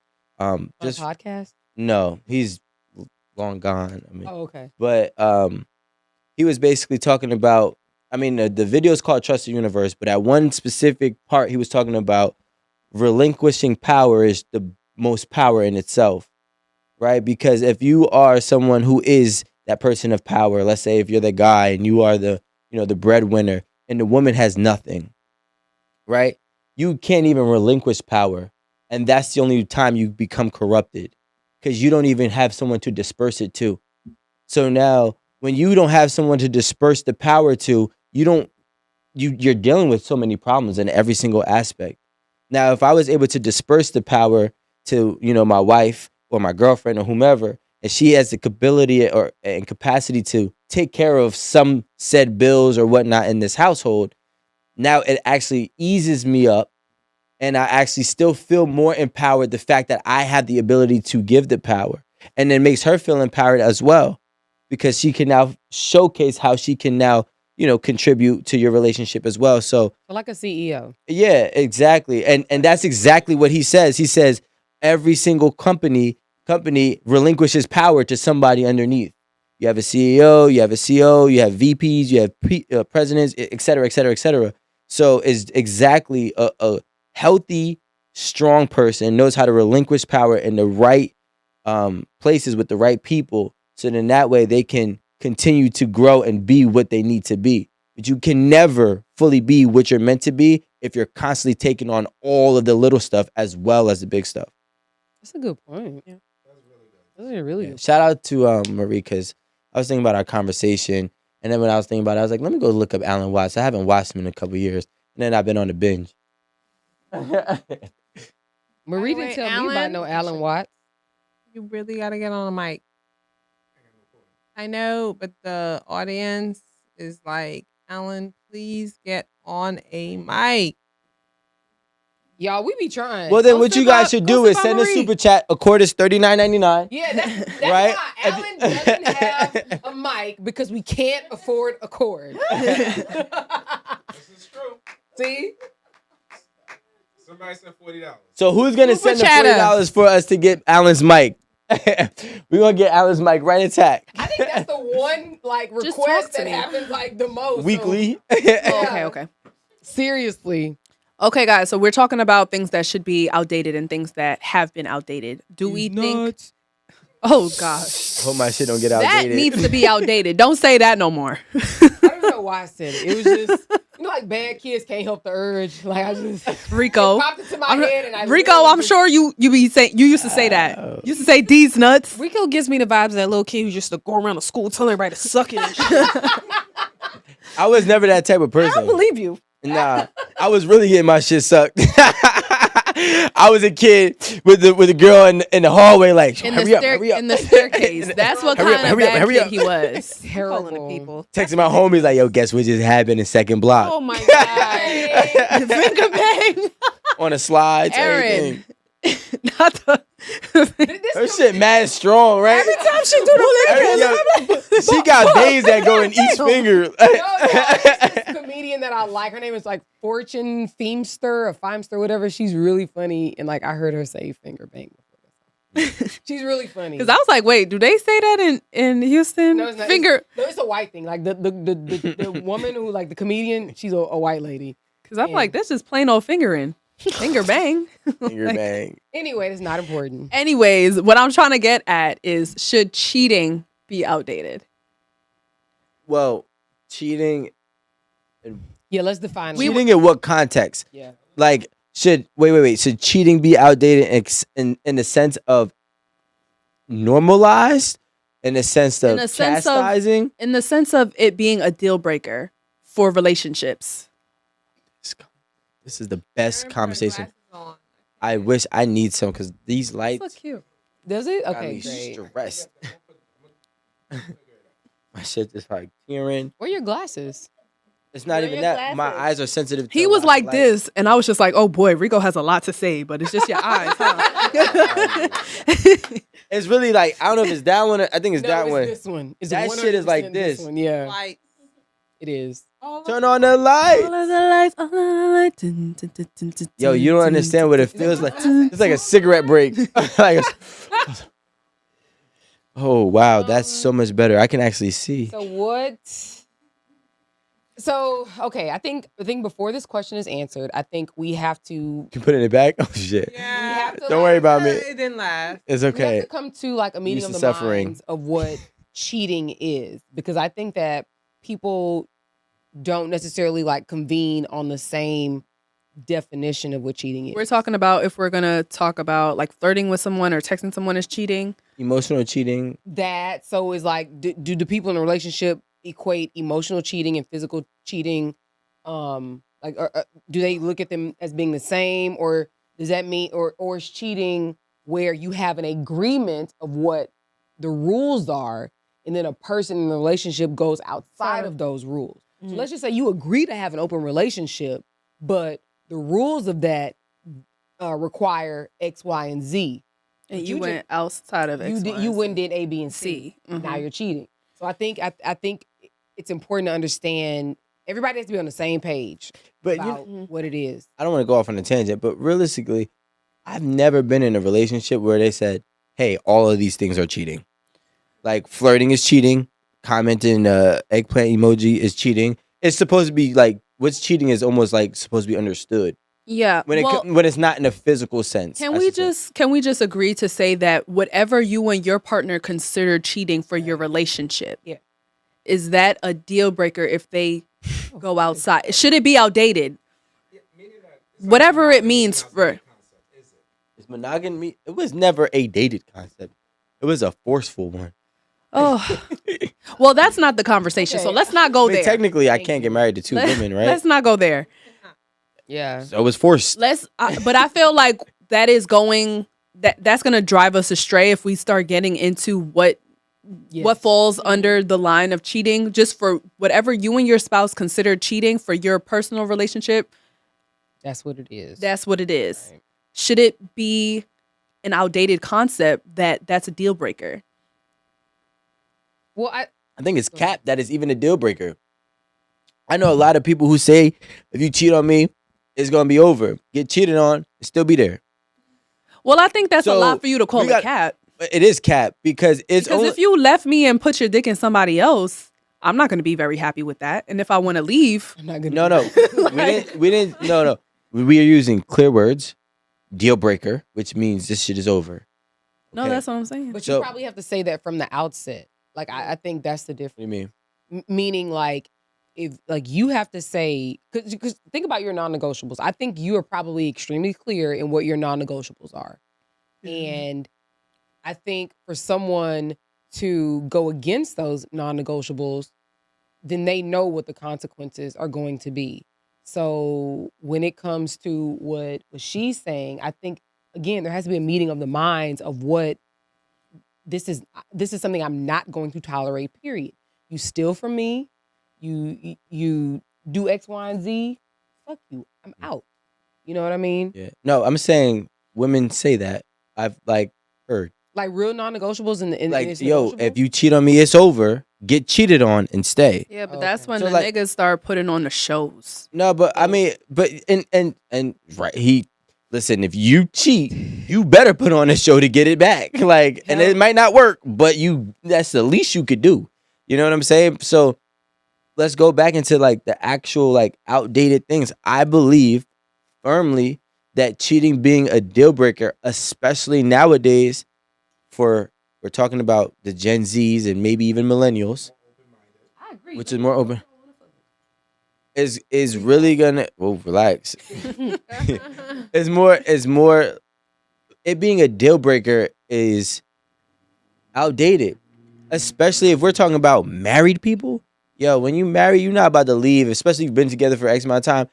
Just podcast. no, he's long gone. I mean, Oh, okay. but he was basically talking about. I mean, the video is called Trust the Universe, but at one specific part, he was talking about relinquishing power is the most power in itself, right? Because if you are someone who is that person of power, let's say if you're the guy and you are the breadwinner, and the woman has nothing, right? You can't even relinquish power, and that's the only time you become corrupted, because you don't even have someone to disperse it to. So now, when you don't have someone to disperse the power to, you're dealing with so many problems in every single aspect. Now, if I was able to disperse the power to, my wife or my girlfriend or whomever, and she has the ability and capacity to take care of some said bills or whatnot in this household, now it actually eases me up, and I actually still feel more empowered. The fact that I have the ability to give the power, and it makes her feel empowered as well, because she can now showcase how she can now, contribute to your relationship as well. So Like a CEO. yeah, exactly. And that's exactly what he says. He says every single company relinquishes power to somebody underneath. You have a CEO, you have a CO, you have VPs, you have presidents, et cetera, et cetera, et cetera. So it's exactly a healthy, strong person knows how to relinquish power in the right places with the right people. So then that way they can continue to grow and be what they need to be. But you can never fully be what you're meant to be if you're constantly taking on all of the little stuff as well as the big stuff. That's a good point. Yeah. That's a really good. Shout out to Marie, because I was thinking about our conversation, and then when I was thinking about it, I was like, let me go look up Alan Watts. I haven't watched him in a couple years, and then I've been on the binge. Marie By the didn't way, tell me about Alan- no Alan Watts. You really got to get on a mic. I know, but the audience is like, Alan, please get on a mic. Y'all, we be trying. Well, then Go what sit you guys by- should go do sit is by send a Marie. super chat. A quart is $39.99. Yeah, that's Right? why Alan doesn't have a mic, because we can't afford a cord. This is true. See? Somebody said $40. So who's gonna Super send the chatter. $40 for us to get Alan's mic? We're gonna get Alan's mic right intact. I think that's the one Just request talk to that me. happens the most. Weekly. Okay. Seriously. Okay, guys. So we're talking about things that should be outdated and things that have been outdated. Do we think? Oh gosh, Hope my shit don't get that outdated. needs to be outdated. Don't say that no more. I don't know why I said it. It was just, bad kids can't help the urge. I just Rico. it popped into my head, and I Rico, literally I'm just- sure you used to say that. You used to say these nuts. Rico gives me the vibes of that little kid who used to go around the school telling everybody to suck it and shit. I was never that type of I person. don't believe you. Nah, I was really getting my shit sucked. I was a kid with the girl in the hallway, like, In hurry the up, hurry up. in the staircase. That's what Hurry up, kind of hurry up, bad hurry kid up. he was. Calling Terrible. the people. Texting my homies like, yo, guess what just happened in second block? Oh my god. Finger bang. On the slides, Aaron. everything. Not the. Her shit mad strong, right? Every time she do the She got veins that go in each finger. No, there's this comedian that I like. Her name is Fortune Feimster or Feimster, whatever. She's really funny, and I heard her say finger bang before. She's really funny. Because I was like, wait, do they say that in Houston? No, it's not. Finger. No, it's a white thing. The woman who the comedian, she's a white lady. Because I'm like, that's just plain old fingering. Finger bang. Finger Like, bang. Anyway, it's not important. Anyways, what I'm trying to get at is, should cheating be outdated? Well, cheating. Yeah, let's define. Cheating in what context? Yeah. Like, should Should cheating be outdated in the sense of normalized, in the sense of In a sense of- chastising? In the sense of it being a deal breaker for relationships. This is the best Aaron put conversation. glasses on. I wish I need some because these lights Look cute. Does it? got Okay, me great. stressed. My shit just like tearing. Where are your glasses? It's not Where even your that. My glasses? eyes are sensitive. To He a was lot of like light. this, and I was just like, oh boy, Rico has a lot to say, but it's just your eyes, huh? It's really like, I don't know if it's that one. I think it's No, that it's one. this one. It's That shit is like 100% this. one. Yeah, Like, it is. Turn on the light. All of the lights, all of the lights. Dun, dun, dun, dun, dun, Yo, you dun, don't dun, understand what it dun, feels dun, like. dun, It's like a cigarette break. Like oh wow, that's so much better. I can actually see. So what? So okay, I think before this question is answered, I think we have to You put it back. Oh shit. yeah. have to, Don't worry about me. It didn't last. It's we have okay. to come to like a meeting Used of to the suffering. minds of what cheating is, because I think that people don't necessarily like convene on the same definition of what cheating is. We're talking about if we're gonna talk about like flirting with someone or texting someone is cheating. Emotional cheating. That so is like, do the people in a relationship equate emotional cheating and physical cheating? Like, do they look at them as being the same, or does that mean, or is cheating where you have an agreement of what the rules are, and then a person in the relationship goes outside of those rules? So let's just say you agree to have an open relationship, but the rules of that require X, Y, and Z. And But you went outside of X, Y, You and went and Z. did A, B, and C. C. Now you're cheating. So I think it's important to understand everybody has to be on the same page But about what it is. I don't want to go off on a tangent, but realistically, I've never been in a relationship where they said, "Hey, all of these things are cheating." Like flirting is cheating, commenting eggplant emoji is cheating. It's supposed to be like, what's cheating is almost like supposed to be understood Yeah. when when it's not in a physical sense. Can I we should say. just agree to say that whatever you and your partner consider cheating for your relationship, Yeah. is that a deal breaker if they go outside? Should it be outdated? Whatever it means for. Is monogamy? It was never a dated concept. It was a forceful one. Oh, well, that's not the conversation. So Okay. let's not go I mean, there. technically, I Thank can't you. get married to two women, right? Let's not go there. Yeah. So it was forced. But I feel like that is going that's going to drive us astray if we start getting into what falls under the line of cheating. Just for whatever you and your spouse consider cheating for your personal relationship, That's what it is. that's what it is. Right. Should it be an outdated concept that's a deal breaker? Well, I think it's cap that is even a deal breaker. I know a lot of people who say, if you cheat on me, it's gonna be over. Get cheated on, and still be there. Well, I think that's a So, lot for you to call we it got- cap. But it is cap because it's Because only, if you left me and put your dick in somebody else, I'm not going to be very happy with that. And if I want to leave, I'm not gonna. no. We didn't. No. We are using clear words. Deal breaker, which means this shit is over. no, Okay. that's what I'm saying. But So- you probably have to say that from the outset. Like I think that's the What difference. do you mean? Meaning, like, if like you have to say, because think about your non-negotiables. I think you are probably extremely clear in what your non-negotiables are, and I think for someone to go against those non-negotiables, then they know what the consequences are going to be. So when it comes to what she's saying, I think again there has to be a meeting of the minds of what this is something I'm not going to tolerate, period. You steal from me, you do X, Y, and Z, fuck you. I'm out. You know what I mean? Yeah. No, I'm saying women say that. I've like heard. Like real non-negotiables in Like, it's yo, negotiable? if you cheat on me, it's over. Get cheated on and stay. Yeah, but Okay. that's when So, the like- niggas start putting on the shows. No, but I mean, but and right, listen, if you cheat, you better put on a show to get it back. Like, and Hell. it might not work, but that's the least you could do. You know what I'm saying? So let's go back into like the actual like outdated things. I believe firmly that cheating being a deal breaker, especially nowadays we're talking about the Gen Zs and maybe even millennials, I agree. which is more open, is really gonna relax. It's more it being a deal breaker is outdated. Especially if we're talking about married people. Yo, when you marry, you're not about to leave, especially if you've been together for X amount of time.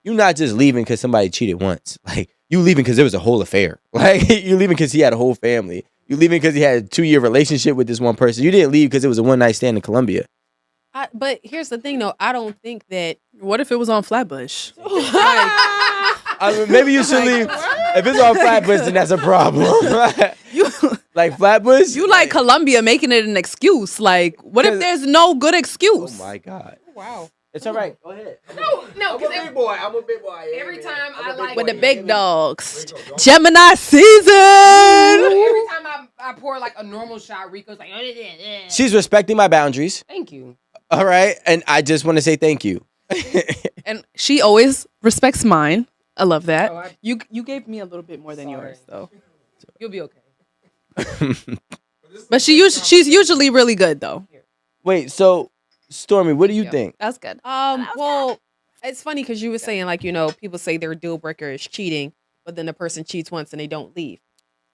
You're not just leaving because somebody cheated once. Like, you leaving because there was a whole affair. Like, you leaving because he had a whole family. You leaving because he had a 2-year relationship with this one person. You didn't leave because it was a one-night stand in Colombia. But here's the thing, though. I don't think that. What if it was on Flatbush? I mean, maybe you should leave. If it's on Flatbush, then that's a problem. You Like Flatbush? you like Colombia making it an excuse. Like, what if there's no good Oh excuse? my God. Wow. It's all right. Go ahead. No, because boy. I'm a big boy. every time I like With the big dogs. There you go. Gemini season. every time I pour like a normal shot, Rico's like, She's respecting my boundaries. thank you. All right. And I just want to say thank you. And she always respects mine. I love that. Oh, You gave me a little bit more than Sorry. yours, though. You'll be okay. But she's usually really good, though. Wait, so Stormy, what do you Yeah. think? That's good. Well, it's funny because you were saying, like, you know, people say their deal breaker is cheating, but then the person cheats once and they don't leave.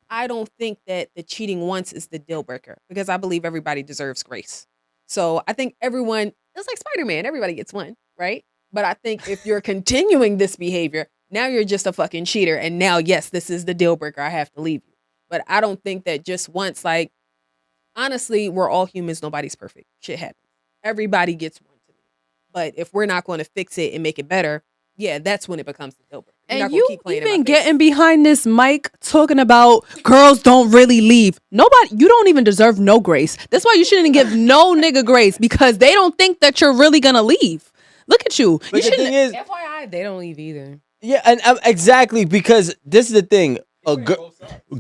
I don't think that the cheating once is the deal breaker because I believe everybody deserves grace. So I think everyone, it's like Spider-Man, everybody gets one, right? But I think if you're continuing this behavior, now you're just a fucking cheater. And now, yes, this is the deal breaker. I have to leave you. But I don't think that just once, like, honestly, we're all humans. Nobody's perfect. Shit happens. Everybody gets one to me. But if we're not going to fix it and make it better, yeah, that's when it becomes the deal breaker. You're not And gonna you keep playing in my even face. getting behind this mic talking about girls don't really leave. Nobody, you don't even deserve no grace. That's why you shouldn't give no nigga grace because they don't think that you're really gonna leave. Look at you. But You the thing shouldn't. is, FYI, they don't leave either. yeah, and exactly, because this is the thing.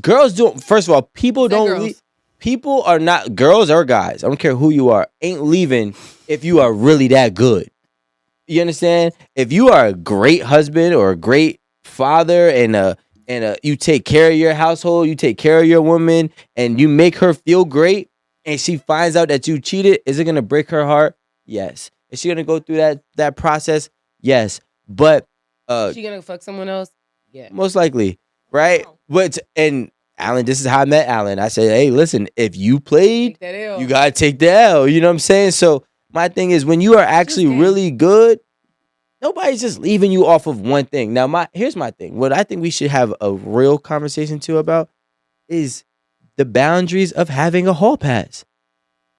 Girls don't. First of all, people Say don't girls. leave. People are not, girls or guys, I don't care who you are, ain't leaving if you are really that good. You understand? If you are a great husband or a great father and you take care of your household, you take care of your woman, and you make her feel great, and she finds out that you cheated, is it gonna break her heart? Yes. Is she gonna go through that process? Yes. But She gonna fuck someone else? Yeah. most likely, right? But and Alan, this is how I met Alan. I said, hey, listen, if you played, Take that L. you gotta take the L. You know what I'm saying? So my thing is, when you are actually really good, nobody's just leaving you off of one thing. Now, here's my thing. What I think we should have a real conversation too about is the boundaries of having a hall pass.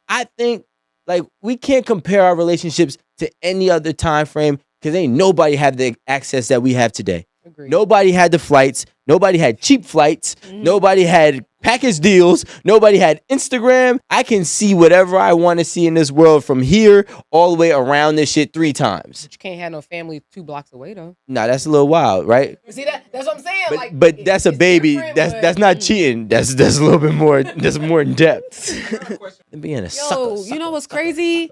I think, like, we can't compare our relationships to any other time frame because ain't nobody had the access that we have today. Agreed. Nobody had the flights. Nobody had cheap flights. Nobody had package deals. Nobody had Instagram. I can see whatever I want to see in this world from here all the way around this shit 3 times. But you can't have no family 2 blocks away though. Nah, that's a little wild, right? See that's what I'm saying. But that's a baby. That's not cheating. That's a little bit more. That's more in depth. Being a sucker. You know what's crazy?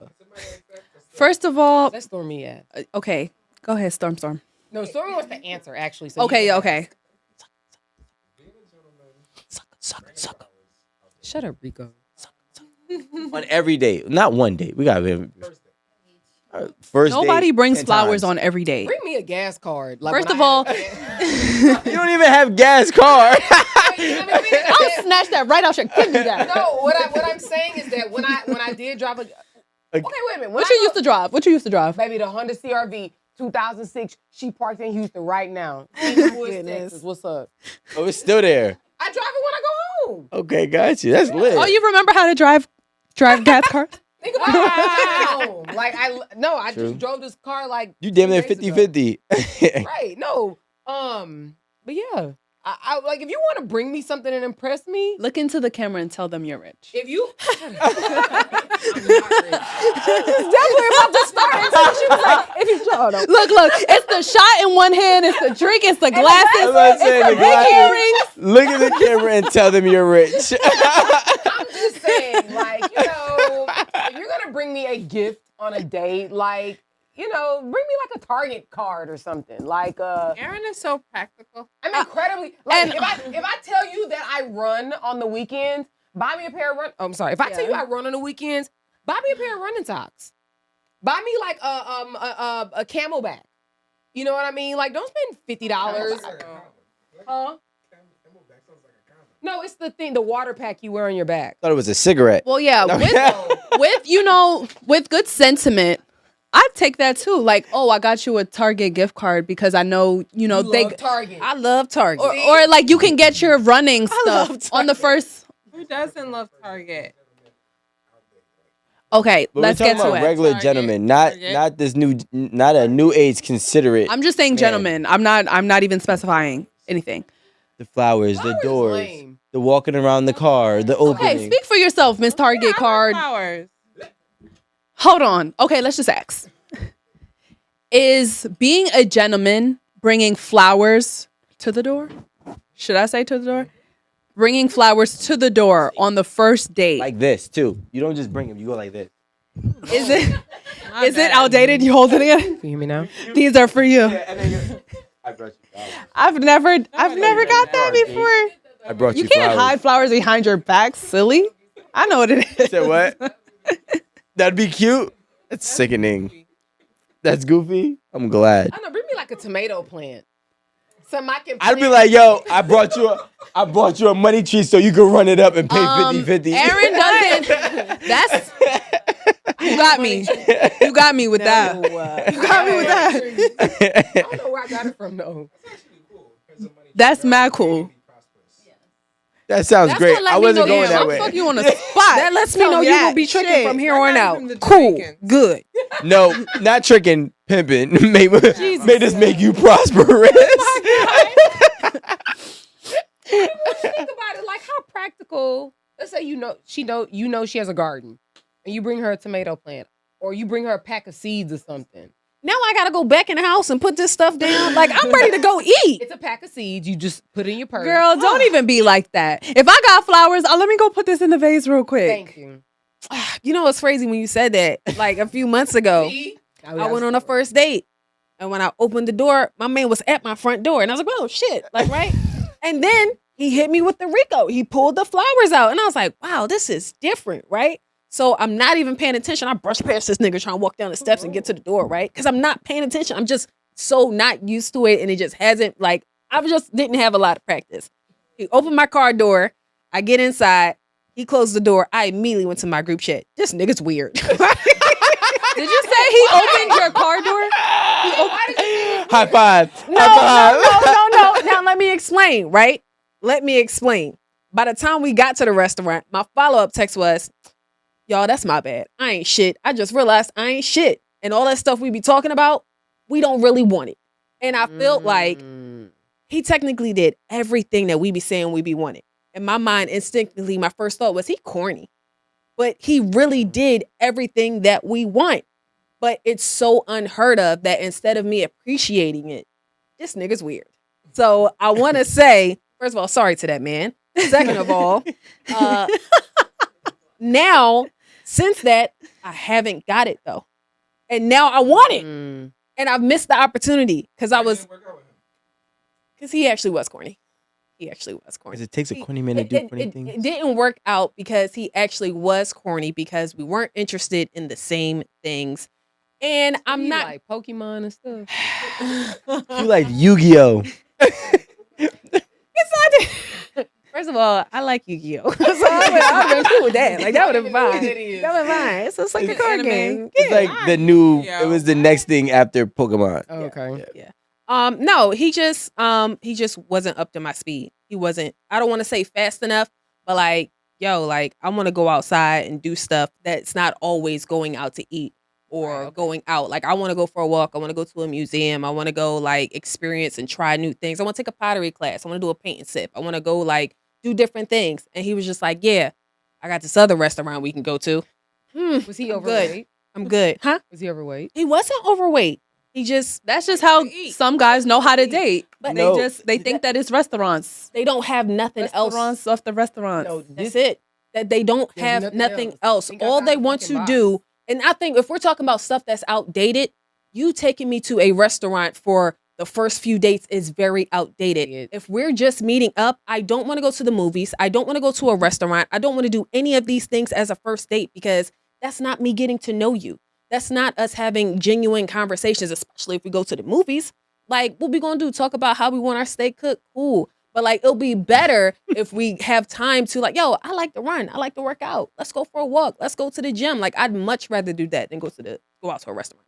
First of all, That's Stormy at. okay, go ahead, Storm. No, Stormy wants to answer actually. So Okay, you can okay. Sucker. Shut up, Rico. On every date, not one date. We got first. Nobody date, brings 10 flowers times. on every date. Bring me a gas card. Like, First when of all, You don't even have gas card. I'll snatch that right out your kidney. That. no, what I'm saying is that when I did drive a okay, wait a minute. When What I you used to drive? What you used to drive? baby, the Honda CRV 2006, she parked in Houston right now. Texas, what's up? Oh, it's still there. I drive it when I go home. Okay, got you. That's lit. Oh, you remember how to drive gas cars? Think about it. Like I True. just drove this car like You damn near 2 days ago. 50-50. Right? No. But yeah, I like if you want to bring me something and impress me. Look into the camera and tell them you're rich. If you, I'm not rich. Definitely about to start. And so she was like, if you hold on. Look, it's the shot in one hand, it's the drink, it's the That's glasses, what I'm saying, it's the the big glasses. earrings. Look at the camera and tell them you're rich. I'm just saying, like, if you're gonna bring me a gift on a date, like, you know, bring me like a Target card or something. Like Aaron is so practical. I'm incredibly like if I tell you that I run on the weekends, buy me a pair of run. Oh, I'm sorry. If I tell you I run on the weekends, buy me a pair of running socks. Buy me like a camelback. You know what I mean? Like, don't spend $50. Huh? No, it's the thing, the water pack you wear on your back. Thought it was a cigarette. Well, yeah, with good sentiment, I take that too. Like, oh, I got you a Target gift card because I know, You love Target. I love Target. or like you can get your running stuff on the first. Who doesn't love Target? Okay, But let's we're get talking to about it. regular Target. gentlemen, not Target. this not a new age considerate. I'm just saying Man. gentlemen. I'm not even specifying anything. The flowers, the Flowers doors, lame. the walking around the car, the opening. Okay, speak for yourself, Miss Target card. Flowers. Hold on. Okay, let's just ask. Is being a gentleman bringing flowers to the door? Should I say to the door? Bringing flowers to the door on the first date. Like this too. You don't just bring them. You go like this. Is it My is it bad. outdated? You hold it in? Can you hear me now? These are for you. I brought you flowers. I've never got that before. I brought you. You can't flowers. hide flowers behind your back, silly. I know what it is. Say what? That'd be cute. That's sickening. That's goofy. I'm glad. I don't know, bring me like a tomato plant. Something I can I'd be plant. like, yo, I brought you a money tree so you could run it up and pay 50-50. Aaron doesn't. That's you got me. You got me with that. You got me with that. I don't know where I got it from though. That's mad cool. That sounds That's great. what let I me wasn't know going you that I'm way. fucking you on the spot. That lets me Tell know you that gonna be tricking shit. from here That on got out. from the Cool, Jamaicans. good. No, not tricking, pimping. Made this make you prosperous. Think about it, like how practical. Let's say you know she has a garden, and you bring her a tomato plant, or you bring her a pack of seeds or something. Now I gotta go back in the house and put this stuff down. Like I'm ready to go eat. It's a pack of seeds. You just put it in your purse. Girl, don't even be like that. If I got flowers, let me go put this in the vase real quick. Thank you. You know what's crazy when you said that? Like a few months ago, I went on a first date, and when I opened the door, my man was at my front door, and I was like, "Oh shit!" Like right, and then he hit me with the Rico. He pulled the flowers out, and I was like, "Wow, this is different, right?" So I'm not even paying attention. I brushed past this nigga trying to walk down the steps and get to the door, right? Because I'm not paying attention. I'm just so not used to it, and it just hasn't like I just didn't have a lot of practice. He opened my car door. I get inside. He closed the door. I immediately went to my group chat. This nigga's weird. Did you say he opened your car door? High five. No. Now let me explain, right? Let me explain. By the time we got to the restaurant, my follow-up text was, y'all, that's my bad. I ain't shit. I just realized I ain't shit. And all that stuff we be talking about, we don't really want it. And I felt like he technically did everything that we be saying we be wanting. In my mind, instinctively, my first thought was he corny. But he really did everything that we want. But it's so unheard of that instead of me appreciating it, this nigga's weird. So I want to say, first of all, sorry to that man. Second of all, now, since that, I haven't got it though. And now I want it. And I've missed the opportunity because he actually was corny. He actually was corny. Because it takes a corny man to do corny things. It didn't work out because he actually was corny because we weren't interested in the same things. And I'm not like Pokemon and stuff. You like Yu-Gi-Oh. First of all, I like Yu-Gi-Oh. So I would have been cool with that. Like that would have been fine. That would have been fine. So it's like a card anime. game. It's like the new. Yeah. It was the next thing after Pokemon. Oh, okay. Yeah. No, he just wasn't up to my speed. He wasn't, I don't want to say fast enough, but like, yo, like I want to go outside and do stuff that's not always going out to eat or going out. Like I want to go for a walk. I want to go to a museum. I want to go like experience and try new things. I want to take a pottery class. I want to do a paint and sip. I want to go like do different things. And he was just like, yeah, I got this other restaurant we can go to. Was he I'm overweight? I'm good. Huh? Was he overweight? He wasn't overweight. That's just how some guys know how to date. But No. they think that it's restaurants. They don't have nothing else. Restaurants off the restaurants. No, That's it. That they don't There's have nothing nothing else. else. They got All that they want fucking to box. do, and I think if we're talking about stuff that's outdated, you taking me to a restaurant for the first few dates is very outdated. If we're just meeting up, I don't want to go to the movies. I don't want to go to a restaurant. I don't want to do any of these things as a first date because that's not me getting to know you. That's not us having genuine conversations, especially if we go to the movies. Like, what we gonna do? Talk about how we want our steak cooked? Cool. But like, it'll be better if we have time to like, yo, I like to run. I like to work out. Let's go for a walk. Let's go to the gym. Like, I'd much rather do that than go out to a restaurant.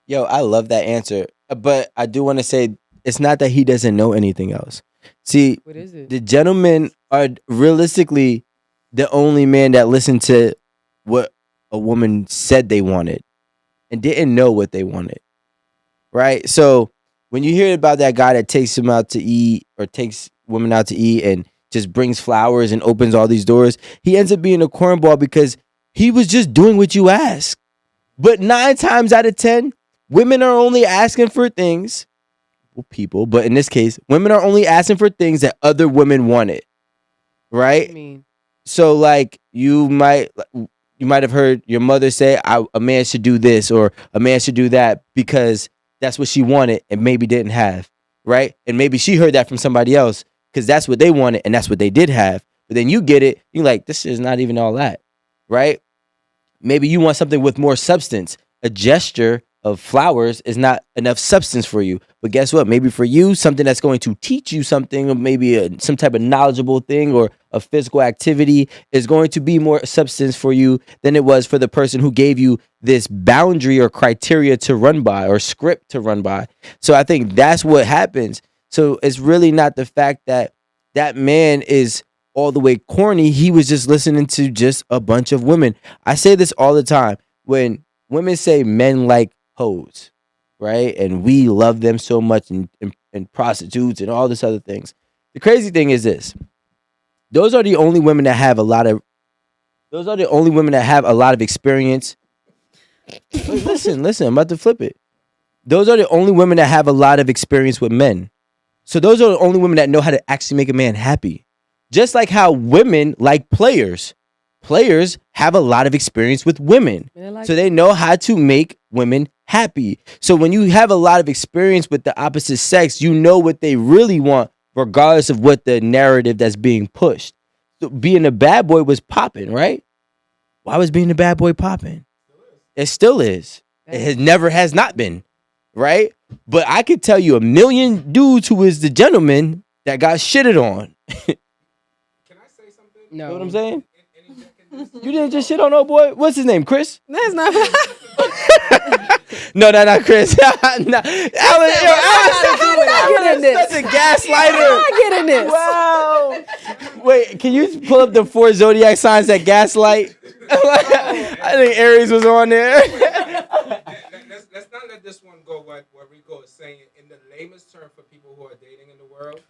Yo, I love that answer. But I do want to say it's not that he doesn't know anything else. See, What is it? the gentlemen are realistically the only man that listened to what a woman said they wanted and didn't know what they wanted. Right? So when you hear about that guy that takes him out to eat or takes women out to eat and just brings flowers and opens all these doors, he ends up being a cornball because he was just doing what you asked. But 9 times out of 10, women are only asking for things, well, people, but in this case, women are only asking for things that other women wanted, right? I mean, So, like, you might have heard your mother say, a man should do this or a man should do that because that's what she wanted and maybe didn't have, right? And maybe she heard that from somebody else because that's what they wanted and that's what they did have. But then you get it, you're like, this is not even all that, right? Maybe you want something with more substance. A gesture of flowers is not enough substance for you. But guess what? Maybe for you, something that's going to teach you something, or maybe some type of knowledgeable thing or a physical activity is going to be more substance for you than it was for the person who gave you this boundary or criteria to run by or script to run by. So I think that's what happens. So it's really not the fact that that man is all the way corny. He was just listening to just a bunch of women. I say this all the time. When women say men like hoes, right? And we love them so much and prostitutes and all this other things. The crazy thing is this. Those are the only women that have a lot of experience. Listen, I'm about to flip it. Those are the only women that have a lot of experience with men. So those are the only women that know how to actually make a man happy. Just like how women like players. Players have a lot of experience with women. So they know how to make women happy. So when you have a lot of experience with the opposite sex, you know what they really want, regardless of what the narrative that's being pushed. So being a bad boy was popping, right? Why was being a bad boy popping? It still is. It has not been, right? But I could tell you a million dudes who is the gentleman that got shitted on. Can I say something? no. You know what I'm saying? You didn't just shit on old boy? What's his name? Chris? That's not. No, not Chris. No. Alan, get in this. such a gaslighter. I get in this. Wow. Wait, can you pull up the 4 zodiac signs that gaslight? I think Aries was on there. Let's not let this one go. What Rico is saying in the lamest term for people who are dating in the world,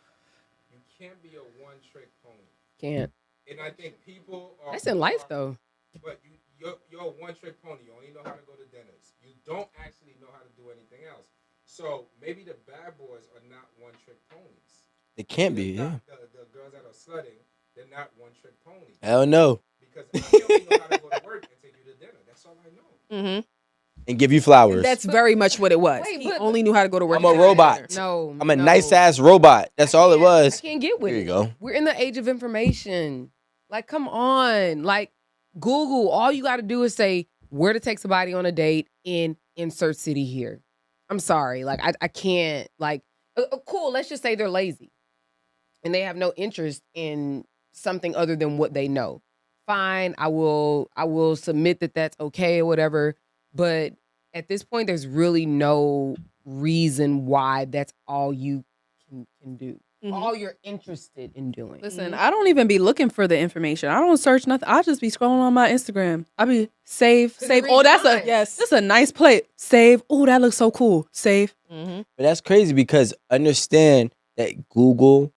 you can't be a one-trick pony. Can't. And I think people are. That's in life, though. But you're a one-trick pony. You only know how to go to dinners. You don't actually know how to do anything else. So maybe the bad boys are not one-trick ponies. It can't be, yeah. The girls that are slutting, they're not one-trick ponies. Hell no. Because I only know how to go to work and take you to dinner. That's all I know. Mm-hmm. And give you flowers. That's very much what it was. Wait, He but- only knew how to go to work. I'm a robot. No. I'm a nice-ass robot. That's all it I was. can't get with Here it. you go. We're in the age of information. Like, come on. Like, Google, all you got to do is say where to take somebody on a date in insert city here. I'm sorry. Like, I can't. Like, cool. Let's just say they're lazy and they have no interest in something other than what they know. Fine. I will submit that that's okay or whatever. But at this point, there's really no reason why that's all you can do. All you're interested in doing. Listen, I don't even be looking for the information. I don't search nothing. I just be scrolling on my Instagram. I be save. Oh, that's a nice plate. Save. Oh, that looks so cool. Save. Mm-hmm. But that's crazy because understand that Google,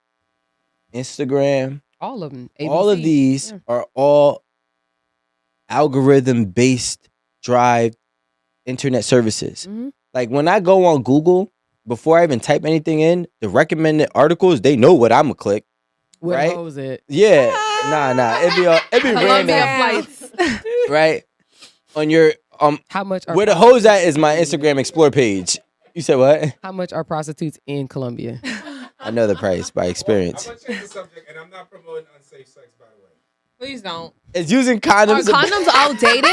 Instagram, All of them. all of ABC. these Yeah. are all algorithm-based drive internet services. Mhm. Like when I go on Google, before I even type anything in, the recommended articles, they know what I'm gonna click. What Right? was it? Yeah. Nah. It be Columbia random. flights. Right? On your How much are Where the hoes at is my Instagram explore page. You said what? How much are prostitutes in Colombia? I know the price by I'm experience. gonna change the subject, and I'm not promoting unsafe sex, by the way. Please don't. It's using Are condoms. condoms outdated?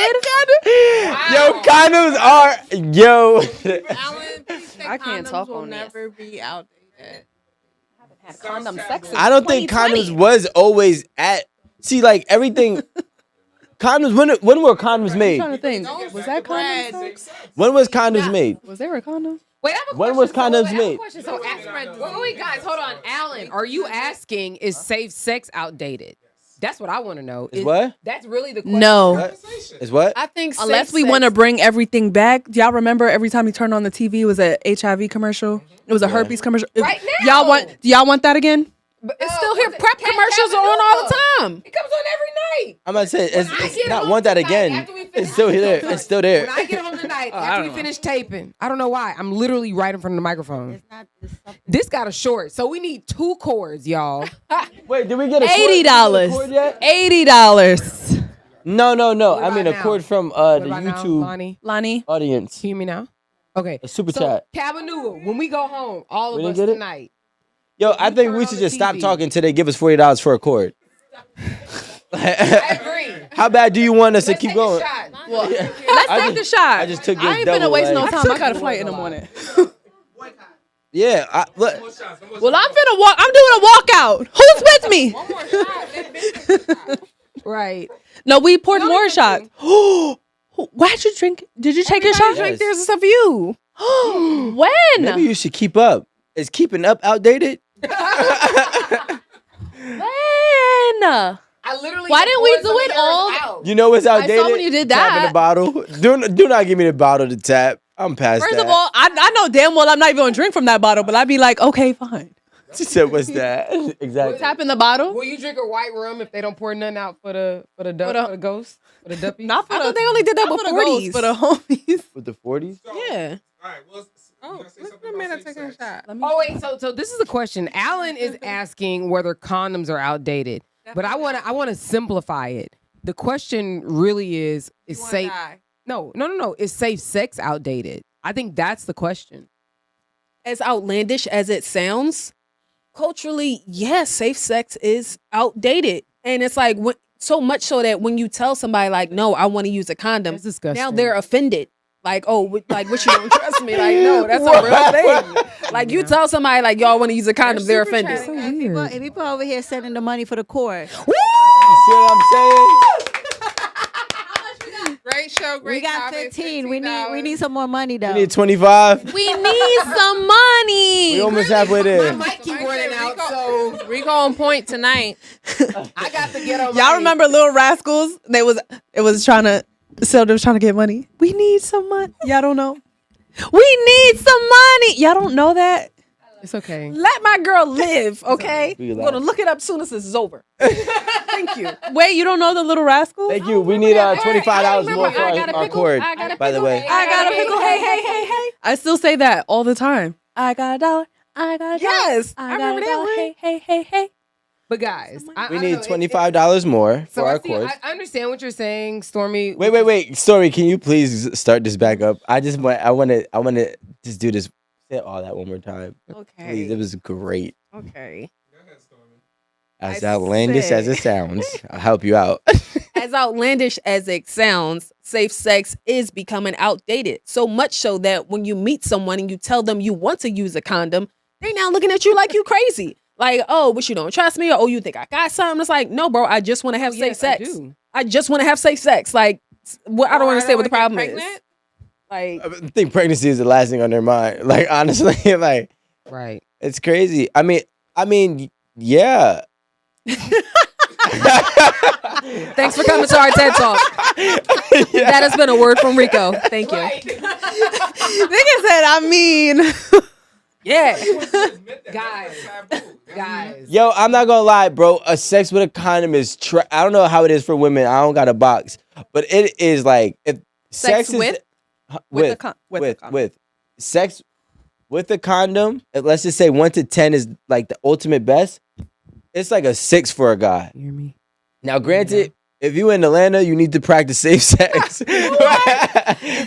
Yo, condoms are yo. Alan, please say I can't condoms talk will on this. never be outdated. Had condom sex. I don't think condoms was always at. See, like everything. Condoms. When were condoms I'm made? trying to think. Was that condom sex? When was condoms made? Was there a condom? Wait, I have a When question. was condoms I have a made? question. So, wait, guys, hold on. Alan, are you asking, is safe sex outdated? That's what I want to know. Is what? That's really the question. No. What? Is what? I think Unless safe we sex- want to bring everything back. Do y'all remember every time you turned on the TV it was a HIV commercial? It was a herpes commercial. Right now. Do y'all want that again? But, It's still here. what's it? Prep commercials are on all the time. It comes on every night. I'm gonna say When I it's get not home want that tonight, again. after we It's finish- still there. It's still there. When I get home tonight, I after don't we know. finish taping, I don't know why. I'm literally right in front of the microphone. It's not. It's something. This got a short, so we need 2 cords, y'all. Wait, did we get a $80. cord yet? $80. No. What I mean about a cord now? from What the about now, YouTube Lonnie? Lonnie. audience. Can you hear me now? Okay. A super So, chat. Cabanua, when we go home, all We of didn't us get it? tonight. Yo, I think turn we on should the just stop TV. talking till they give us $40 for a cord. I agree. How bad do you want us to Let's keep take a going? shot. Well, let's I take the just- shot. I just took I this ain't finna double, waste no like- time. I got a flight in the morning. Yeah, look. Well, I'm finna walk. I'm doing a walkout. Who's with me? One more shot. They've been through the shot. Right. No, we poured No, more you're shots. Why'd you drink? Did you take your shot? Yes. There's stuff for you. When? Maybe you should keep up. Is keeping up outdated? When? I literally. Why didn't we poured do some it of yours all- out. You know what's outdated? when you did Tapping that. the bottle. Do not give me the bottle to tap. I'm past First that. of all, I know damn well I'm not even gonna drink from that bottle, but I'd be like, okay, fine. She said, "What's that?" Exactly. Tapping the bottle. Will you drink a white rum if they don't pour nothing out for the ghost for the duppy? Not for I the, thought they only did that not with for the ghosts, 40s. for the homies. With the 40s. Yeah. All right, well, Oh, you gotta say what's something the about minute safe taking a sex. shot? Oh wait, so this is a question. Alan is asking whether condoms are outdated, but I want to simplify it. The question really is You wanna safe. die. No. Is safe sex outdated? I think that's the question. As outlandish as it sounds, culturally, yes, safe sex is outdated. And it's like so much so that when you tell somebody like, no, I want to use a condom, That's disgusting. now they're offended. Like, oh, what you don't trust me? Like, no, that's a real thing. Like, you tell somebody like, y'all want to use a condom, they're super offended. chatting. And people over here sending the money for the cord. You see what I'm saying? Great show, great We got topic, 15. We $15. need some more money though. We need 25. We need some money. We almost halfway there. My mic keep Somebody running said out, Rico- so Rico on point tonight. I got to get on. Y'all remember Little Rascals? It was trying to get money. We need some money. Y'all don't know. We need some money. Y'all don't know that. It's okay. Let my girl live, okay? We I'm laugh. going to look it up soon as this is over. Thank you. Wait, you don't know the Little Rascals? Thank you. We need $25 more for I got a our pickle. cord. I got a By the pickle. way, I got a pickle. Hey, hey, hey, hey. I still say that all the time. I got $1. I got $1. Yes, I I got remember that $1. one. Hey, hey, hey, hey. But guys, we need $25 more So for I our see, cords. I understand what you're saying, Stormy. Wait. Story, can you please start this back up? I want to just do this. Say all that one more time. Please, it was great. Okay. Go ahead, Stormy. As I outlandish as it sounds, I'll help you out. As outlandish as it sounds, safe sex is becoming outdated. So much so that when you meet someone and you tell them you want to use a condom, they're now looking at you like you crazy. Like, oh, but you don't trust me, or oh, you think I got something. It's like, no, bro, I just want to have safe sex. I just want to have safe sex. Like, I don't understand what the problem is. Like, I think pregnancy is the last thing on their mind. Like, honestly, like, Right. it's crazy. I mean, yeah. thanks for coming to our TED Talk. That has been a word from Rico. Thank you. Nigga said, I mean. Yeah. Guys. Yo, I'm not gonna lie, bro. A sex with a condom is I don't know how it is for women. I don't got a box, but it is like if Sex is with? With a condom. with sex with a condom. Let's just say 1 to 10 is like the ultimate best. It's like a 6 for a guy. You hear me? Now, granted, if you in Atlanta, you need to practice safe sex.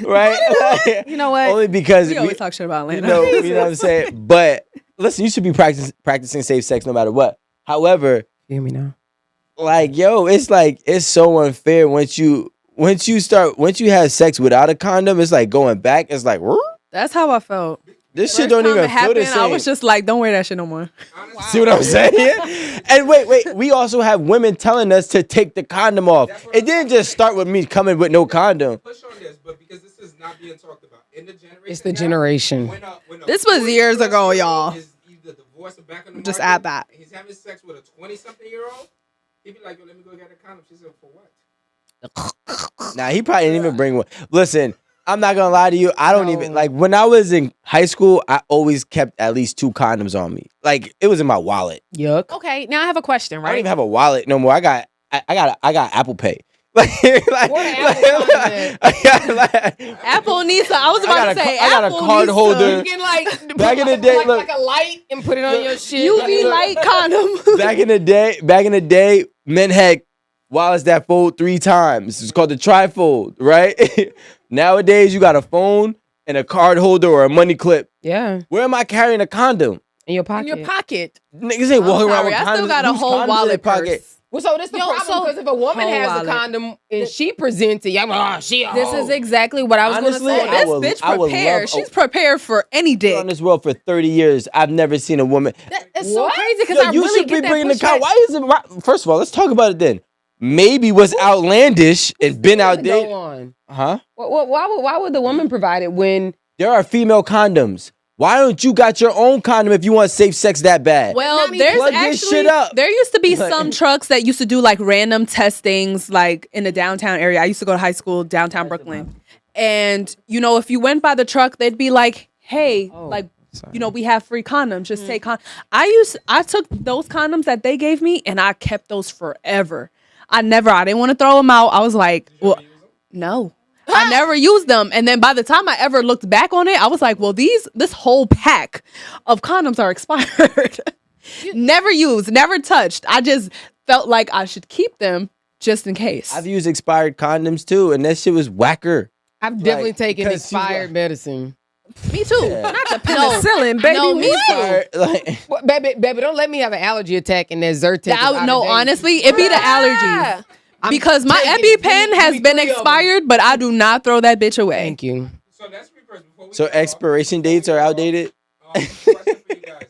Right? You know what? Only because We always talk shit about Atlanta. you know what I'm saying? But listen, you should be practicing safe sex no matter what. However, Hear me now. like, yo, it's so unfair once you have sex without a condom, it's like going back, it's like, "Whoop." That's how I felt. This shit First don't time even it feel the happened, same. I was just like, don't wear that shit no more. See what I'm saying? And wait, we also have women telling us to take the condom off. It didn't just start with me coming with no condom. Push on this, but because this is not being talked about in the generation. It's the generation. When a This was years ago, 40-plus-year-old y'all. is either divorced or back on the Just market, add that. and he's having sex with a 20-something-year-old. He'd be like, yo, let me go get a condom. She said, for what? Nah, he probably didn't even bring one. Listen, I'm not gonna lie to you. I don't even like when I was in high school. I always kept at least 2 condoms on me. Like it was in my wallet. Yuck. Okay, now I have a question, I don't right? even have a wallet no more. I got Apple Pay. Like, Where the Apple Pay at? Apple needs. I was about to say, I got a Apple card needs holder. You can like Back in the put day, like, look. like a light and put it on your shit. UV light condom. Back in the day, men had wallets that fold 3 times. It's called the trifold, right? Nowadays, you got a phone and a card holder or a money clip. Yeah, Where am I carrying a condom? in your In pocket. your pocket. Niggas ain't walking around with I condoms. still got a Whose whole condoms in their wallet pocket? purse. Well, so this the Yo, problem so- because if a woman Whole has wallet. a condom and she presents it, I'm like, oh, she a This hoe. is exactly what I was going to Honestly, say. I This would- bitch I would prepared. love- She's prepared for any Been on dick. this world for 30 years. I've never seen a woman. It's so crazy because Yo, I you really should be get that bringing the pushback. condom. Why is it? First of all, let's talk about it then. Maybe was outlandish and been Go outdated. on. Huh? Why would the woman provide it when There are female condoms. Why don't you got your own condom if you want safe sex that bad? Well, Not even there's plug actually this shit up. there used to be Like- some trucks that used to do like random testings, like in the downtown area. I used to go to high school downtown Brooklyn, and you know, if you went by the truck, they'd be like, "Hey, like, you know, we have free condoms. Just take I took those condoms that they gave me, and I kept those forever. I didn't want to throw them out. I was like, well, no. I never used them. And then by the time I ever looked back on it, I was like, well, this whole pack of condoms are expired. Never used, never touched. I just felt like I should keep them just in case. I've used expired condoms too, and that shit was whacker. I've definitely taken because she's expired like- medicine. Me too. Yeah. Not the Penicillin, baby. No, me too. Expired, like, Well, baby, don't let me have an allergy attack and that Zyrtec. No, honestly, it be the allergies. Because my EpiPen has been expired, but I do not throw that bitch away. Thank you. So let's reverse before we so get off. expiration dates are outdated. Question for you guys: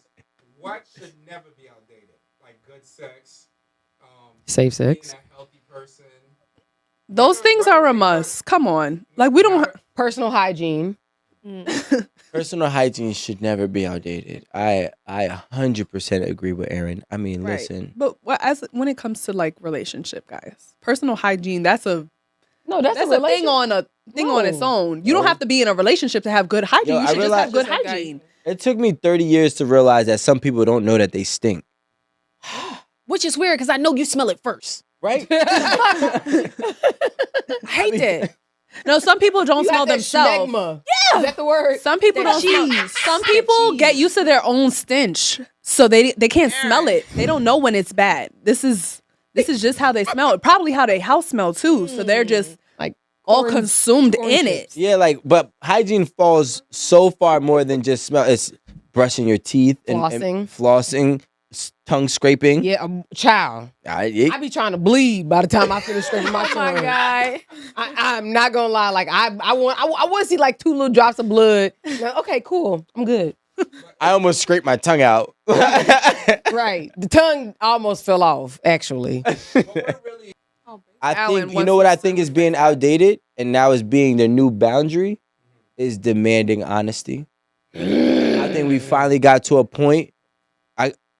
what should never be outdated? Like good sex, Safe sex. being a healthy person. Those things are a must. Come on. Like we don't Personal hygiene. Personal hygiene should never be outdated. I 100% agree with Aaron. I mean, Right. listen. But when it comes to like relationship, guys, personal hygiene, that's a That's a thing relation- on its own. You don't have to be in a relationship to have good hygiene. Yo, You I should just have good realized- hygiene. It took me 30 years to realize that some people don't know that they stink. Which is weird because I know you smell it first. Right? I hate that. No, some people don't You smell got that themselves. schmegma. Is that the word? Some people That don't smell. cheese. Some people get used to their own stench, so they can't smell it. They don't know when it's bad. This is just how they smell it. Probably how they house smell too. So they're just Like all corn- consumed corn in chips. it. Yeah, like, but hygiene falls so far more than just smell. It's brushing your teeth and flossing, tongue scraping. Yeah, child. I I be trying to bleed by the time I finish scraping my Oh tongue. my God. I'm not gonna lie. Like I want to see like 2 little drops of blood. Now, okay, cool. I'm good. almost scraped my tongue out. Right. The tongue almost fell off. Actually. But what really? I Alan, think you what's know what the I think is being outdated, and now is being the new boundary, is demanding honesty. I think we finally got to a point.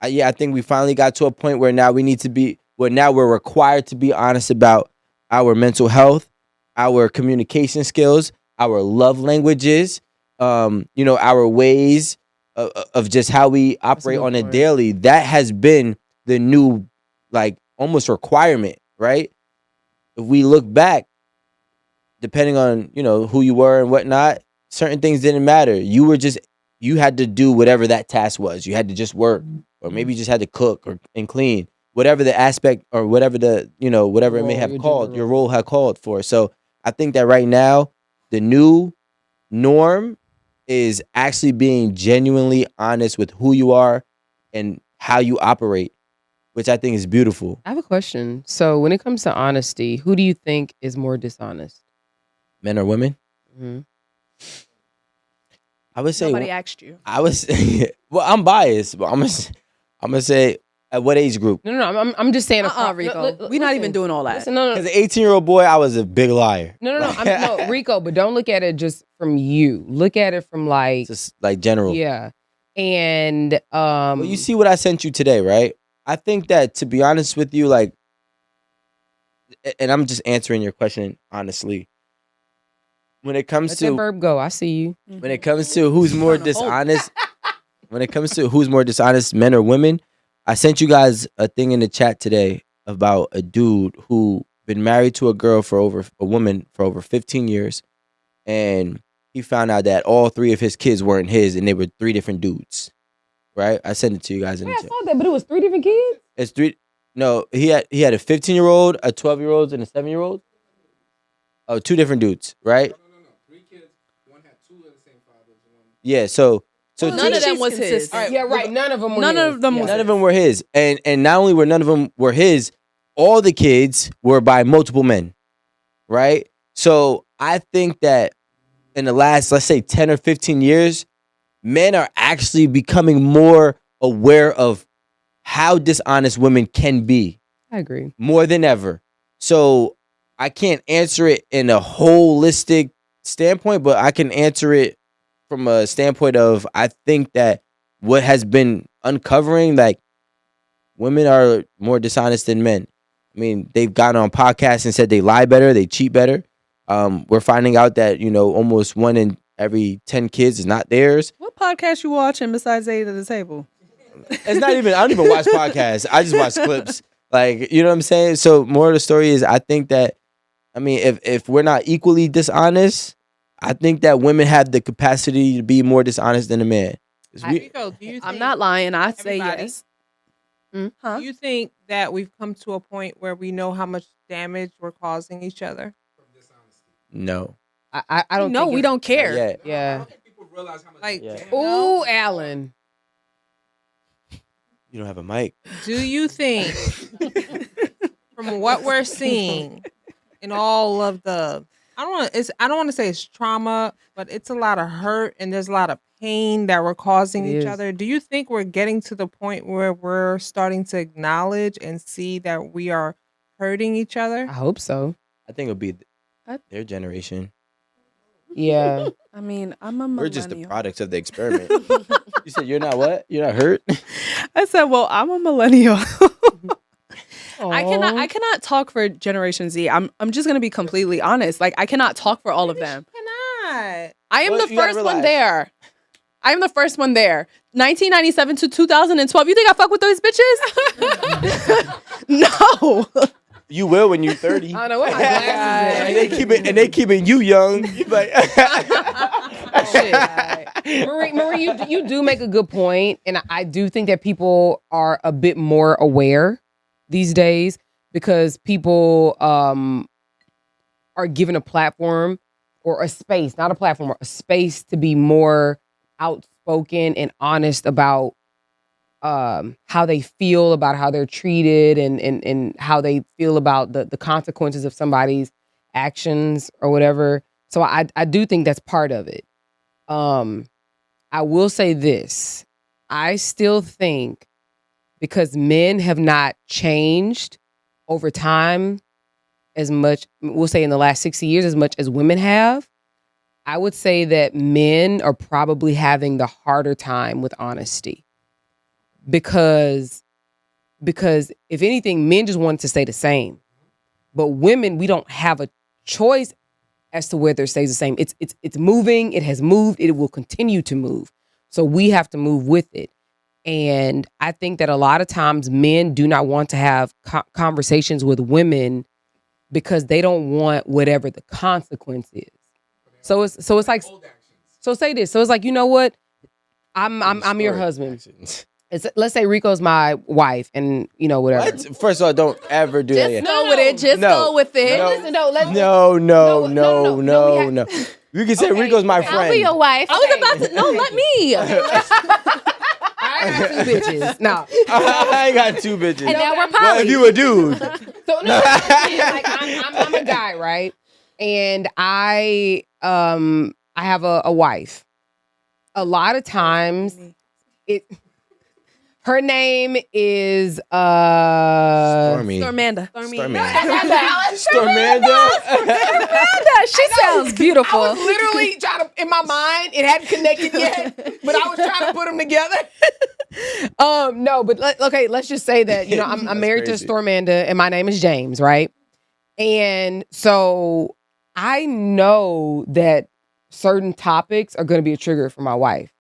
I think we finally got to a point where now we need to be. Where now we're required to be honest about our mental health, our communication skills, our love languages, our ways of just how we operate good on a point. daily. That has been the new, like, almost requirement, right? If we look back, depending on, who you were and whatnot, certain things didn't matter. You had to do whatever that task was. You had to just work, or maybe you just had to cook and clean. whatever the aspect or whatever the whatever it may Role, have your called, gender your role had called for. So I think that right now the new norm is actually being genuinely honest with who you are and how you operate, which I think is beautiful. I have a question. So when it comes to honesty, who do you think is more dishonest? Men or women? Mhm. I would say Nobody asked you. I was well. I'm biased, but I'm gonna say at what age group? No, I'm just saying. Rico. We're not even doing all that. Listen, no. Because an 18-year-old boy, I was a big liar. No, no, Rico. But don't look at it just from you. Look at it from like, just like general. yeah. And Well, you see what I sent you today, right? I think that, to be honest with you, like, and I'm just answering your question honestly. When it comes let that to verb go. I see you. when it comes to who's more dishonest, when it comes to who's more dishonest, men or women, I sent you guys a thing in the chat today about a dude who been married to a woman for over 15 years, and he found out that all three of his kids weren't his, and they were three different dudes. Right? I sent it to you guys in the I chat. saw that, but it was 3 different kids. It's three. No, he had a 15-year-old, a 12-year-old, and a 7-year-old. Oh, 2 different dudes, right? No. 3 kids. One had 2 of the same fathers. One. Yeah. So None of them was his. Right, yeah, right. None of them were None his. of them Yeah. was none of them were his, and not only were none of them were his, all the kids were by multiple men, right? So I think that in the last, let's say, 10 or 15 years, men are actually becoming more aware of how dishonest women can be I agree. more than ever. So I can't answer it in a holistic standpoint, but I can answer it from a standpoint of, I think that what has been uncovering, like, women are more dishonest than men. I mean, they've gotten on podcasts and said they lie better, they cheat better. We're finding out that, almost 1 in every 10 kids is not theirs. What podcast you watching besides Eight at the Table? It's not even, I don't even watch podcasts. I just watch clips. Like, you know what I'm saying? So more of the story is, I think that, I mean, if we're not equally dishonest, I think that women have the capacity to be more dishonest than a man. 'Cause we- Rico, do you think, I'm not lying. I'd say Everybody? yes. Hmm? Huh? do you think that we've come to a point where we know how much damage we're causing each other? no. I don't. No, think we it's- don't care. Yeah. I Yeah. don't think people realize how much. Like, Yeah. Ooh, Alan. You don't have a mic. do you think, from what we're seeing in all of the, I don't want to say it's trauma, but it's a lot of hurt and there's a lot of pain that we're causing It each is. other. Do you think we're getting to the point where we're starting to acknowledge and see that we are hurting each other? I hope so. I think it'll be I- their generation. Yeah. I mean, I'm a millennial. We're just the products of the experiment. You said you're not what? You're not hurt? I said, well, I'm a millennial. I Aw. cannot talk for Generation Z. I'm just gonna be completely honest. Like, I cannot talk for all of them. Cannot. I am Well, the you gotta first one realize- there. I am the first one there. 1997 to 2012. You think I fuck with those bitches? No. You will when you're 30. I don't know what my glasses and at. they keeping you young. You like, Marie, you do make a good point, and I do think that people are a bit more aware these days because people are given a platform or a space, not a platform, a space to be more outspoken and honest about how they feel about how they're treated and how they feel about the consequences of somebody's actions or whatever. So I do think that's part of it. I will say this. I still think because men have not changed over time as much, we'll say in the last 60 years, as much as women have, I would say that men are probably having the harder time with honesty. Because if anything, men just want to stay the same. But women, we don't have a choice as to whether it stays the same. It's moving, it has moved, it will continue to move. So we have to move with it. And I think that a lot of times men do not want to have conversations with women because they don't want whatever the consequence is. So it's like, so say this. So it's like, you know what? I'm your husband. let's say Rico's my wife, and whatever. What? First of all, don't ever do that. Just Yet. go with it. Just No. go with it. No. Listen, no, let's No. You can say Okay, Rico's my okay. friend. I'll be your wife. I was about to. No, let me. I got 2 bitches. No. I ain't got 2 bitches. And now we're Well, poly. if you a dude, So no, like I'm a guy, right? And I have a wife. A lot of times, her name is Stormy. Stormanda. Stormanda. She sounds beautiful. I was literally trying to, in my mind, it hadn't connected yet, but I was trying to put them together. No, but okay, let's just say that I'm married crazy. to Stormanda, and my name is James, right? And so I know that certain topics are going to be a trigger for my wife.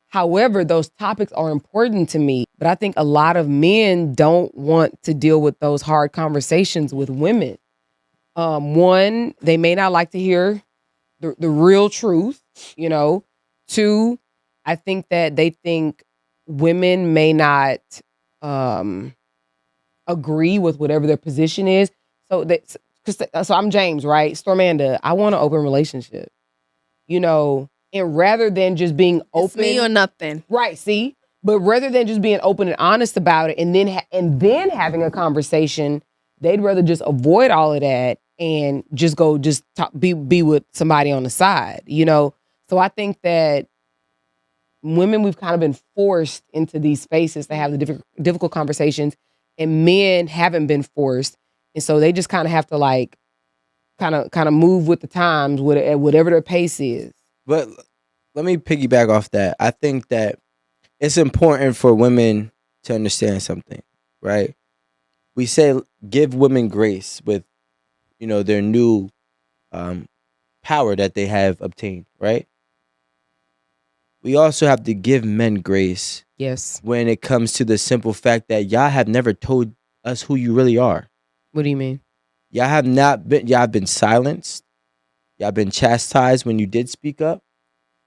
However, those topics are important to me, but I think a lot of men don't want to deal with those hard conversations with women. One, they may not like to hear the real truth, 2, I think that they think women may not agree with whatever their position is. So I'm James, right? Stormanda, I want an open relationship, and rather than just being open, It's me or nothing. right? See, but rather than just being open and honest about it, and then having a conversation, they'd rather just avoid all of that and just talk, be with somebody on the side, So I think that women, we've kind of been forced into these spaces to have the difficult conversations, and men haven't been forced, and so they just kind of have to kind of move with the times, at whatever their pace is. But let me piggyback off that. I think that it's important for women to understand something, right? We say give women grace with, their new power that they have obtained, right? We also have to give men grace Yes. when it comes to the simple fact that y'all have never told us who you really are. What do you mean? Y'all have been silenced. Y'all been chastised when you did speak up.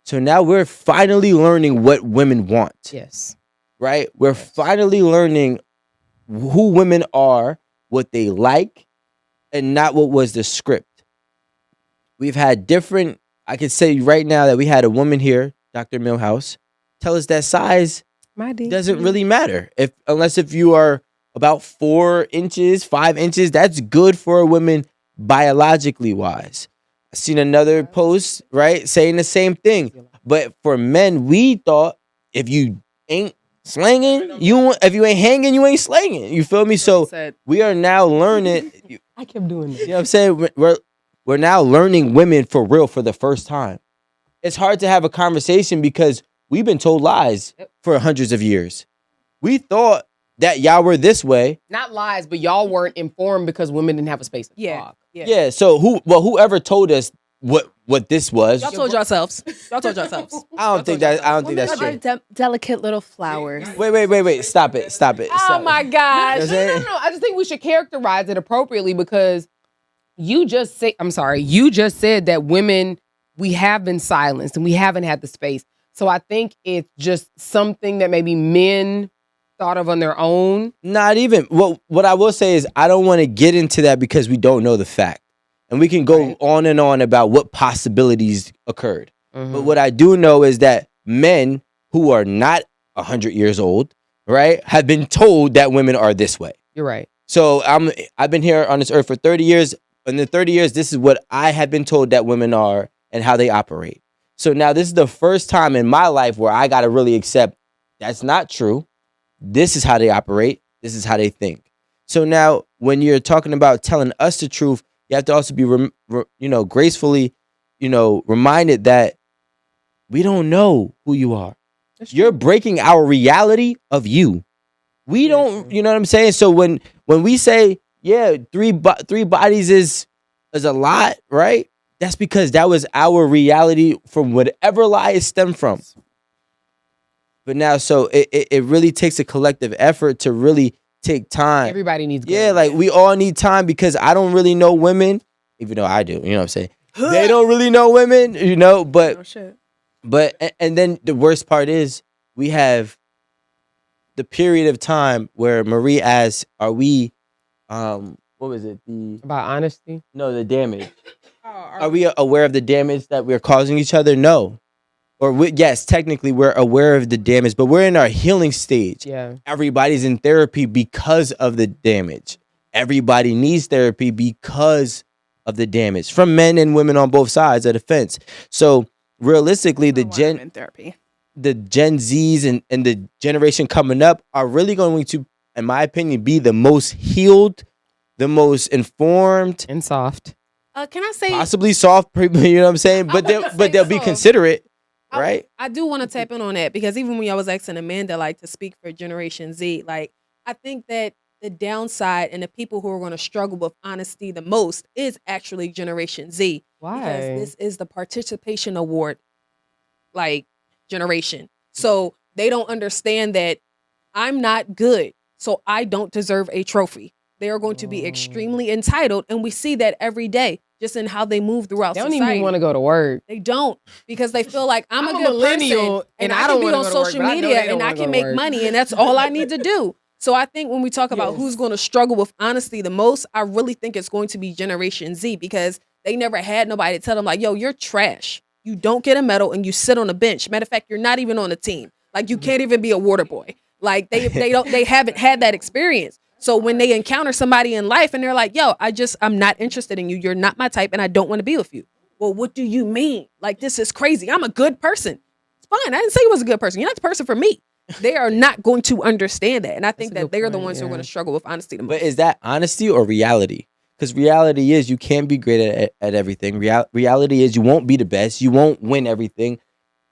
So now we're finally learning what women want, Yes. right? We're finally learning who women are, what they like, and not what was the script. We've had I could say right now that we had a woman here, Dr. Millhouse, tell us that size doesn't really matter. Unless you are about 4 inches, 5 inches, that's good for a woman biologically wise. I seen another post, right, saying the same thing. But for men, we thought if you ain't slanging, if you ain't hanging, you ain't slanging. You feel me? So we are now learning. I kept doing that. You know what I'm saying? We're now learning women for real for the first time. It's hard to have a conversation because we've been told lies for hundreds of years. We thought that y'all were this way. Not lies, but y'all weren't informed because women didn't have a space to talk. Yeah. So whoever told us what this was, Y'all told yourselves. Y'all told yourselves. I don't think that's true. Delicate little flowers. Wait. Stop it. Oh my gosh. You know what I'm saying? No. I just think we should characterize it appropriately because you just said that women, we have been silenced and we haven't had the space. So I think it's just something that maybe men thought of on their own. Not even. What I will say is I don't want to get into that because we don't know the fact. And we can go on and on about what possibilities occurred. Mm-hmm. But what I do know is that men who are not 100 years old, right, have been told that women are this way. You're right. So I've been here on this earth for 30 years. In the 30 years, this is what I have been told that women are and how they operate. So now this is the first time in my life where I got to really accept that's not true. This is how they operate. This is how they think. So now when you're talking about telling us the truth, you have to also be, gracefully, reminded that we don't know who you are. You're breaking our reality of you. We don't, you know what I'm saying? So when we say, yeah, three bodies is a lot, right? That's because that was our reality from whatever lie it stemmed from. But now, so it really takes a collective effort to really take time. Everybody needs grace. Yeah, like we all need time because I don't really know women, even though I do, you know what I'm saying? They don't really know women, but and then the worst part is we have the period of time where Marie asked, "Are we, what was it? About honesty. The damage. Oh, Are we aware of the damage that we're causing each other? No. Yes, technically we're aware of the damage, but we're in our healing stage. Yeah. Everybody's in therapy because of the damage. Everybody needs therapy because of the damage from men and women on both sides of the fence. So realistically, the I'm in therapy. the Gen Zs and the generation coming up are really going to, in my opinion, be the most healed, the most informed, And soft. Can I say possibly soft people, you know what I'm saying? But they'll be soft. considerate, right? I do want to tap in on that because even when I was asking Amanda like to speak for Generation Z, like I think that the downside and the people who are going to struggle with honesty the most is actually Generation Z. Why? Because this is the participation award like generation. So they don't understand that I'm not good, so I don't deserve a trophy. They are going to be extremely entitled, and we see that every day just in how they move throughout They don't society. even want to go to work. They don't because they feel like I'm a I'm a good millennial, person and and I I don't can be wanna on go to work, social but I know media they don't and I wanna can go to make work. money and that's all I need to do. So I think when we talk about who's going to struggle with honesty the most, I really think it's going to be Generation Z because they never had nobody to tell them like, yo, you're trash. You don't get a medal and you sit on a bench. Matter of fact, you're not even on a team. Like you can't even be a water boy. Like they haven't had that experience. So when they encounter somebody in life and they're like, yo, I'm not interested in you. You're not my type and I don't want to be with you. Well, what do you mean? Like, this is crazy. I'm a good person. It's fine. I didn't say you was a good person. You're not the person for me. They are not going to understand that. And I think That's a that good they're the point, ones who are yeah. going to struggle with honesty the most. But is that honesty or reality? Because reality is you can't be great at everything. Reality is you won't be the best. You won't win everything.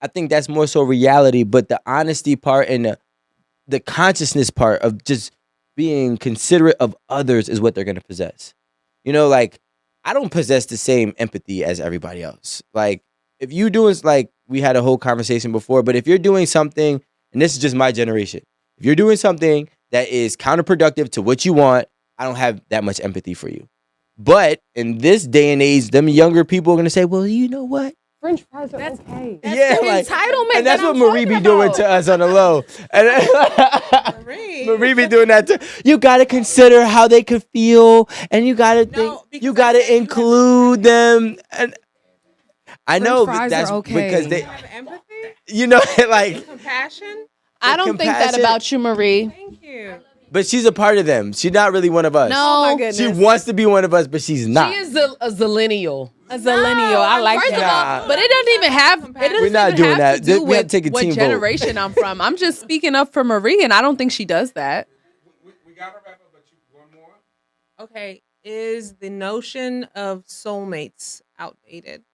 I think that's more so reality. But the honesty part and the consciousness part of just being considerate of others is what they're going to possess. You know, like, I don't possess the same empathy as everybody else. Like, if you doing, like, we had a whole conversation before, but if you're doing something, and this is just my generation, if you're doing something that is counterproductive to what you want, I don't have that much empathy for you. But in this day and age, them younger people are going to say, well, you know what? French fries are okay. That's the entitlement. And that's that what I'm Marie be talking doing about. to us on the low. And Marie. Marie be doing that too. You gotta consider how they could feel, and you gotta think. because You I gotta said you have include them. And I know fries that's are okay. because they, You have empathy, you know, like. compassion. I don't think that compassion. about you, Marie. Thank you. But she's a part of them. She's not really one of us. No. Oh my goodness. She wants to be one of us, but she's not. She is a zillennial. A zillennial. I like First that. of all, but it doesn't even have. It doesn't We're not even doing have that. to do We have with to take a what team vote. generation I'm from. I'm just speaking up for Marie, and I don't think she does that. We got to wrap up, but you one more. Okay, is the notion of soulmates outdated?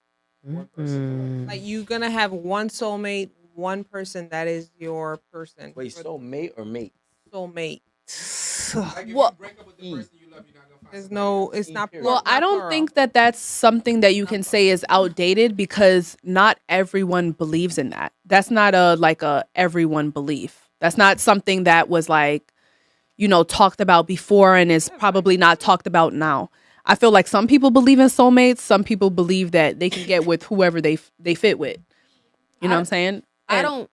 Like you gonna have one soulmate, one person that is your person. Wait, for soulmate or mate? soulmate. Like if Well- you break up with the person you love, you're not gonna find. There's somebody no. else. It's not. Well, not I don't plural. think that that's something that you can say is outdated because not everyone believes in that. That's not a everyone belief. That's not something that was like, talked about before and is probably not talked about now. I feel like some people believe in soulmates. Some people believe that they can get with whoever they fit with. You know what I'm saying? I And don't.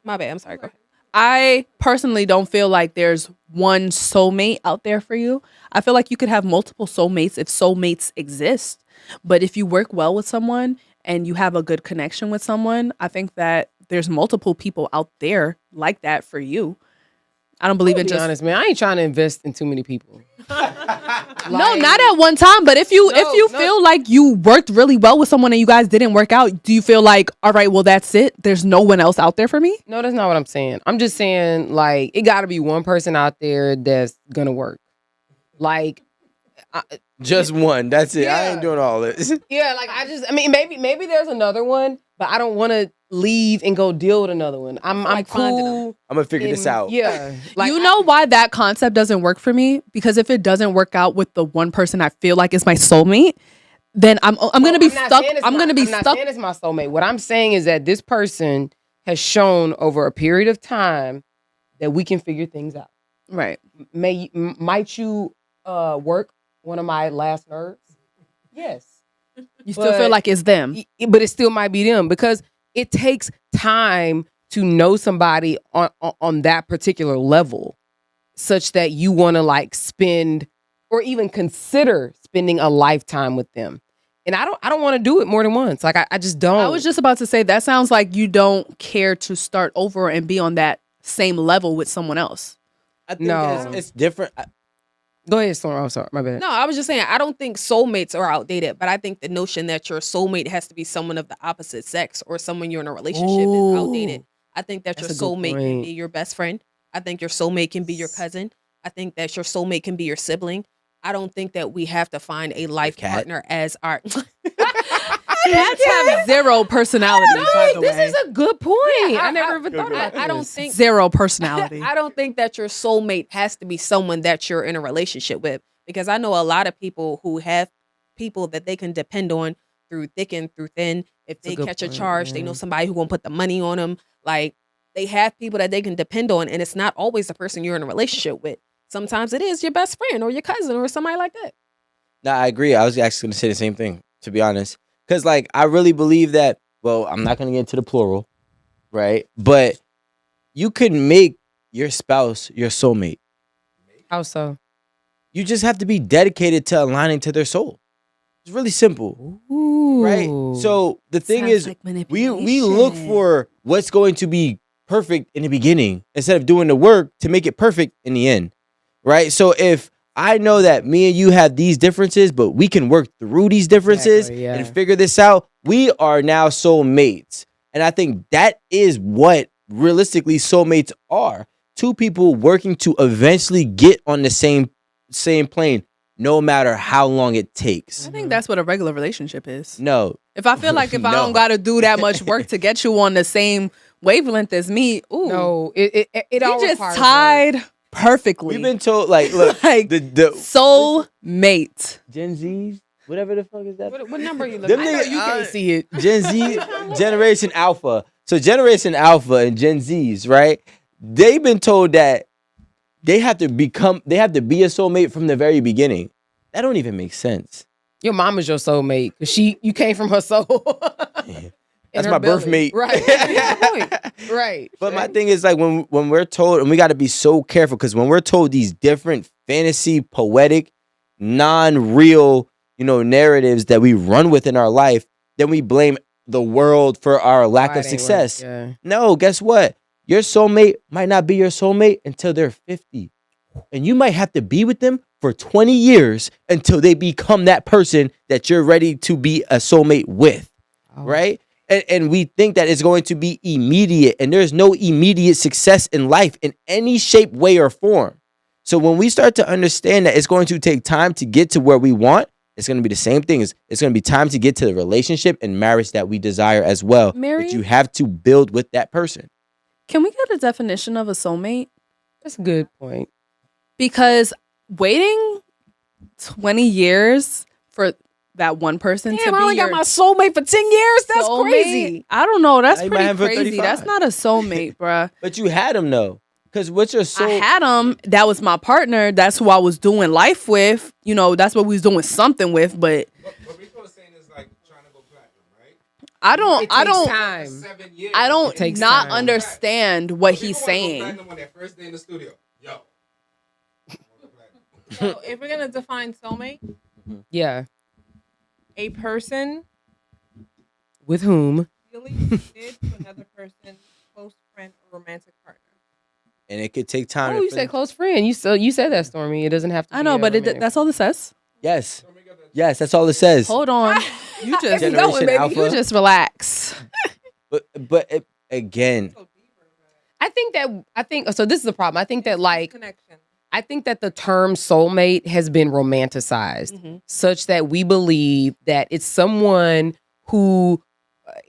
My bad. I'm sorry. Go ahead. I personally don't feel like there's one soulmate out there for you. I feel like you could have multiple soulmates if soulmates exist. But if you work well with someone and you have a good connection with someone, I think that there's multiple people out there like that for you. I don't believe in Be just honest, man. I ain't trying to invest in too many people. no, not at one time. But if you No. feel like you worked really well with someone and you guys didn't work out, do you feel like, all right, well, that's it? There's no one else out there for me? No, that's not what I'm saying. I'm just saying, like, it got to be one person out there that's gonna work. Like, Just one. That's it. I Yeah. ain't doing all this. yeah, like I mean, maybe there's another one, but I don't want to leave and go deal with another one. I'm like finding cool. I'm gonna figure this in- out. Yeah, like You know why that concept doesn't work for me? Because if it doesn't work out with the one person I feel like is my soulmate, then I'm gonna be not stuck. saying it's I'm gonna be not stuck. saying it's my soulmate. What I'm saying is that this person has shown over a period of time that we can figure things out. Right. Might you work one of my last nerves? Yes. You still feel like it's them. But it still might be them because it takes time to know somebody on that particular level, such that you want to like spend or even consider spending a lifetime with them. And I don't want to do it more than once. Like I just don't. I was just about to say that sounds like you don't care to start over and be on that same level with someone else. I think No. it's different. Go ahead, Storm. I'm sorry, my bad. No, I was just saying, I don't think soulmates are outdated, but I think the notion that your soulmate has to be someone of the opposite sex or someone you're in a relationship is outdated. I think that That's your a good soulmate can point. be your best friend. I think your soulmate can be your cousin. I think that your soulmate can be your sibling. I don't think that we have to find a life cat. partner as our. Cats have zero personality, by the This way. is a good point. Yeah, I never even thought about I don't this. think Zero personality. I don't think that your soulmate has to be someone that you're in a relationship with, because I know a lot of people who have people that they can depend on through thick and through thin. If a they good catch a point, charge, they know yeah. somebody who gonna put the money on them. Like, they have people that they can depend on, and it's not always the person you're in a relationship with. Sometimes it is your best friend or your cousin or somebody like that. No, I agree. I was actually going to say the same thing, to be honest. Because, like, I really believe that, well, I'm not going to get into the plural, right? But you could make your spouse your soulmate. How so? You just have to be dedicated to aligning to their soul. It's really simple, right? So the thing Sounds is, like we look for what's going to be perfect in the beginning instead of doing the work to make it perfect in the end, right? So if I know that me and you have these differences, but we can work through these differences Exactly, yeah. and figure this out, we are now soulmates. And I think that is what realistically soulmates are. Two people working to eventually get on the same plane, no matter how long it takes. I think that's what a regular relationship is. No. If I feel like if I No. don't got to do that much work to get you on the same wavelength as me, ooh, No, it we all just requires tied perfectly. We've been told, like, look, Like, the soul mate. Gen Zs, whatever the fuck is that? What number are you Them looking I know at? niggas- you can't see it. Gen Z, Generation Alpha. So Generation Alpha and Gen Zs, right? They've been told that they have to be a soulmate from the very beginning. That don't even make sense. Your mama's your soulmate because you came from her soul. In That's her my belly. birth mate. Right. Good point. Right. But my thing is, like, when we're told, and we got to be so careful, because when we're told these different fantasy, poetic, non-real, narratives that we run with in our life, then we blame the world for our lack Why of it ain't success. work, yeah. No, guess what? Your soulmate might not be your soulmate until they're 50. And you might have to be with them for 20 years until they become that person that you're ready to be a soulmate with, Oh. right? And we think that it's going to be immediate, and there's no immediate success in life in any shape, way, or form. So when we start to understand that it's going to take time to get to where we want, it's going to be the same thing. It's going to be time to get to the relationship and marriage that we desire as well. Mary? But you have to build with that person. Can we get a definition of a soulmate? That's a good point. Because waiting 20 years for that one person Damn, to I be only your got my soulmate for 10 years. That's soulmate, crazy. I don't know. That's Now you might have pretty him for crazy. 35. That's not a soulmate, bruh. But you had him though, because what's your soul? I had him. That was my partner. That's who I was doing life with. That's what we was doing something with. But What Rico is saying is like trying to go platinum, right? I don't. It I takes don't. time. 7 years. I don't takes not time. understand what People he's wanna go saying. platinum on their first day in the studio. Yo. So if we're gonna define soulmate, Yeah. a person With whom? really committed to another person, close friend or romantic partner. And it could take time. Oh, to you said close friend. You said that, Stormy. It doesn't have to. I know, be but a romantic- that's all it says. Yes. Yes, that's all it says. Hold on. You just Generation Alpha. You just relax. But again, I think so. This is the problem. I think that Connection. I think that the term soulmate has been romanticized such that we believe that it's someone who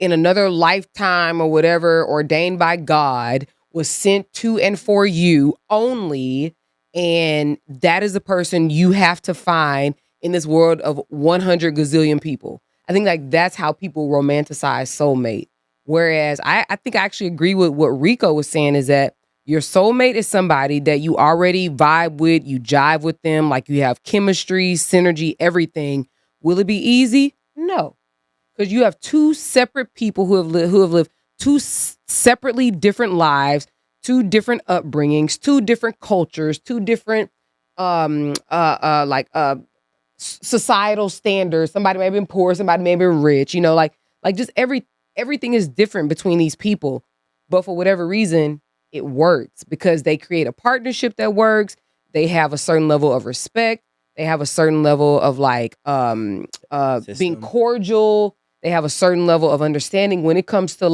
in another lifetime or whatever ordained by God was sent to and for you only, and that is the person you have to find in this world of 100 gazillion people. I think like that's how people romanticize soulmate. Whereas I think I actually agree with what Rico was saying, is that your soulmate is somebody that you already vibe with, you jive with them, like you have chemistry, synergy, everything. Will it be easy? No. Because you have two separate people who have lived two separately different lives, two different upbringings, two different cultures, two different societal standards. Somebody may have been poor, somebody may have been rich, like just everything is different between these people. But for whatever reason, it works because they create a partnership that works. They have a certain level of respect. They have a certain level of being cordial. They have a certain level of understanding when it comes to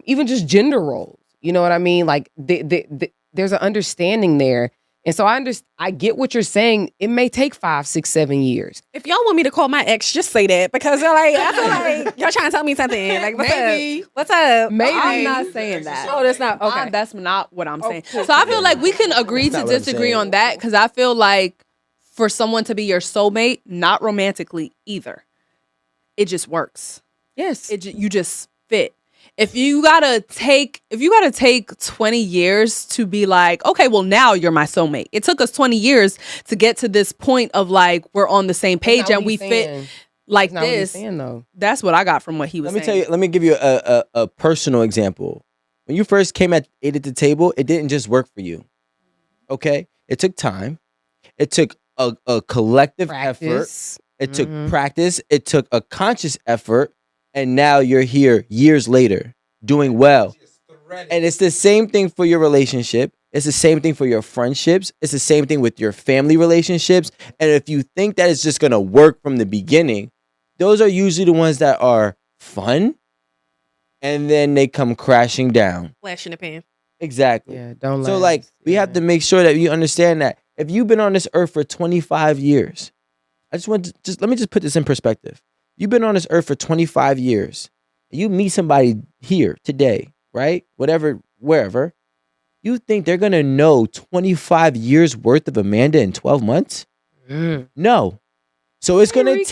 even just gender roles. You know what I mean? Like there's an understanding there. And so I get what you're saying. It may take 5, 6, 7 years. If y'all want me to call my ex, just say that because I feel like y'all trying to tell me something. Like, what's up? Maybe. I'm not saying that. Oh, that's not okay. That's not what I'm saying. So I feel like we can agree to disagree on that because I feel like for someone to be your soulmate, not romantically either, it just works. Yes, you just fit. If you gotta take 20 years to be like, okay, well now you're my soulmate. It took us 20 years to get to this point of like we're on the same page and we fit like this. That's what I got from what he was saying. Let me tell you. Let me give you a personal example. When you first ate at the table, it didn't just work for you. Okay, it took time. It took a collective effort. It took practice. It took a conscious effort. And now you're here years later doing well. And it's the same thing for your relationship. It's the same thing for your friendships. It's the same thing with your family relationships. And if you think that it's just going to work from the beginning, those are usually the ones that are fun. And then they come crashing down. Flash in the pan. Exactly. Yeah, don't So we yeah. have to make sure that you understand that if you've been on this earth for 25 years, let me just put this in perspective. You've been on this earth for 25 years. You meet somebody here today, right? Wherever. You think they're going to know 25 years worth of Amanda in 12 months? No. So it's going to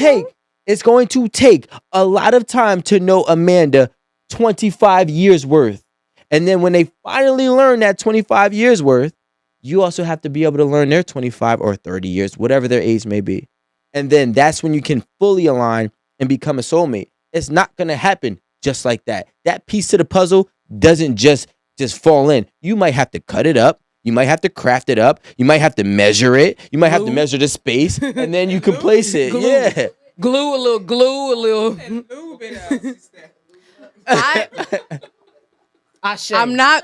take a lot of time to know Amanda 25 years worth. And then when they finally learn that 25 years worth, you also have to be able to learn their 25 or 30 years, whatever their age may be. And then that's when you can fully align and become a soulmate. It's not going to happen just like that. That piece to the puzzle doesn't just fall in. You might have to cut it up. You might have to craft it up. You might have to measure it. You might have to measure the space, and then you can place it. Glue. Yeah. Glue a little. I'm not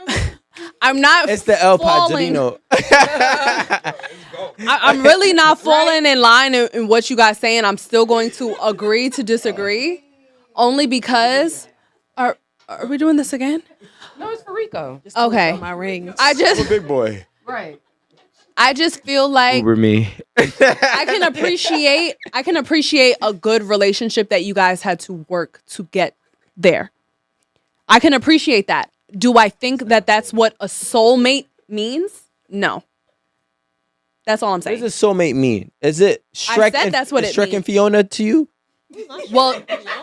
It's the 𝗓𝗚𝗏 𝗔𝗕𝗢𝗏. I'm really not falling in line in what you guys saying. I'm still going to agree to disagree, only because are we doing this again? No, it's for Rico. Okay. My rings. I'm a big boy. Right. I just feel like Uber me. I can appreciate a good relationship that you guys had to work to get there. I can appreciate that. Do I think that that's what a soulmate means? No. That's all I'm saying. What does a soulmate mean? Is it Shrek? I said that's what it Shrek means. and Fiona to you? Well,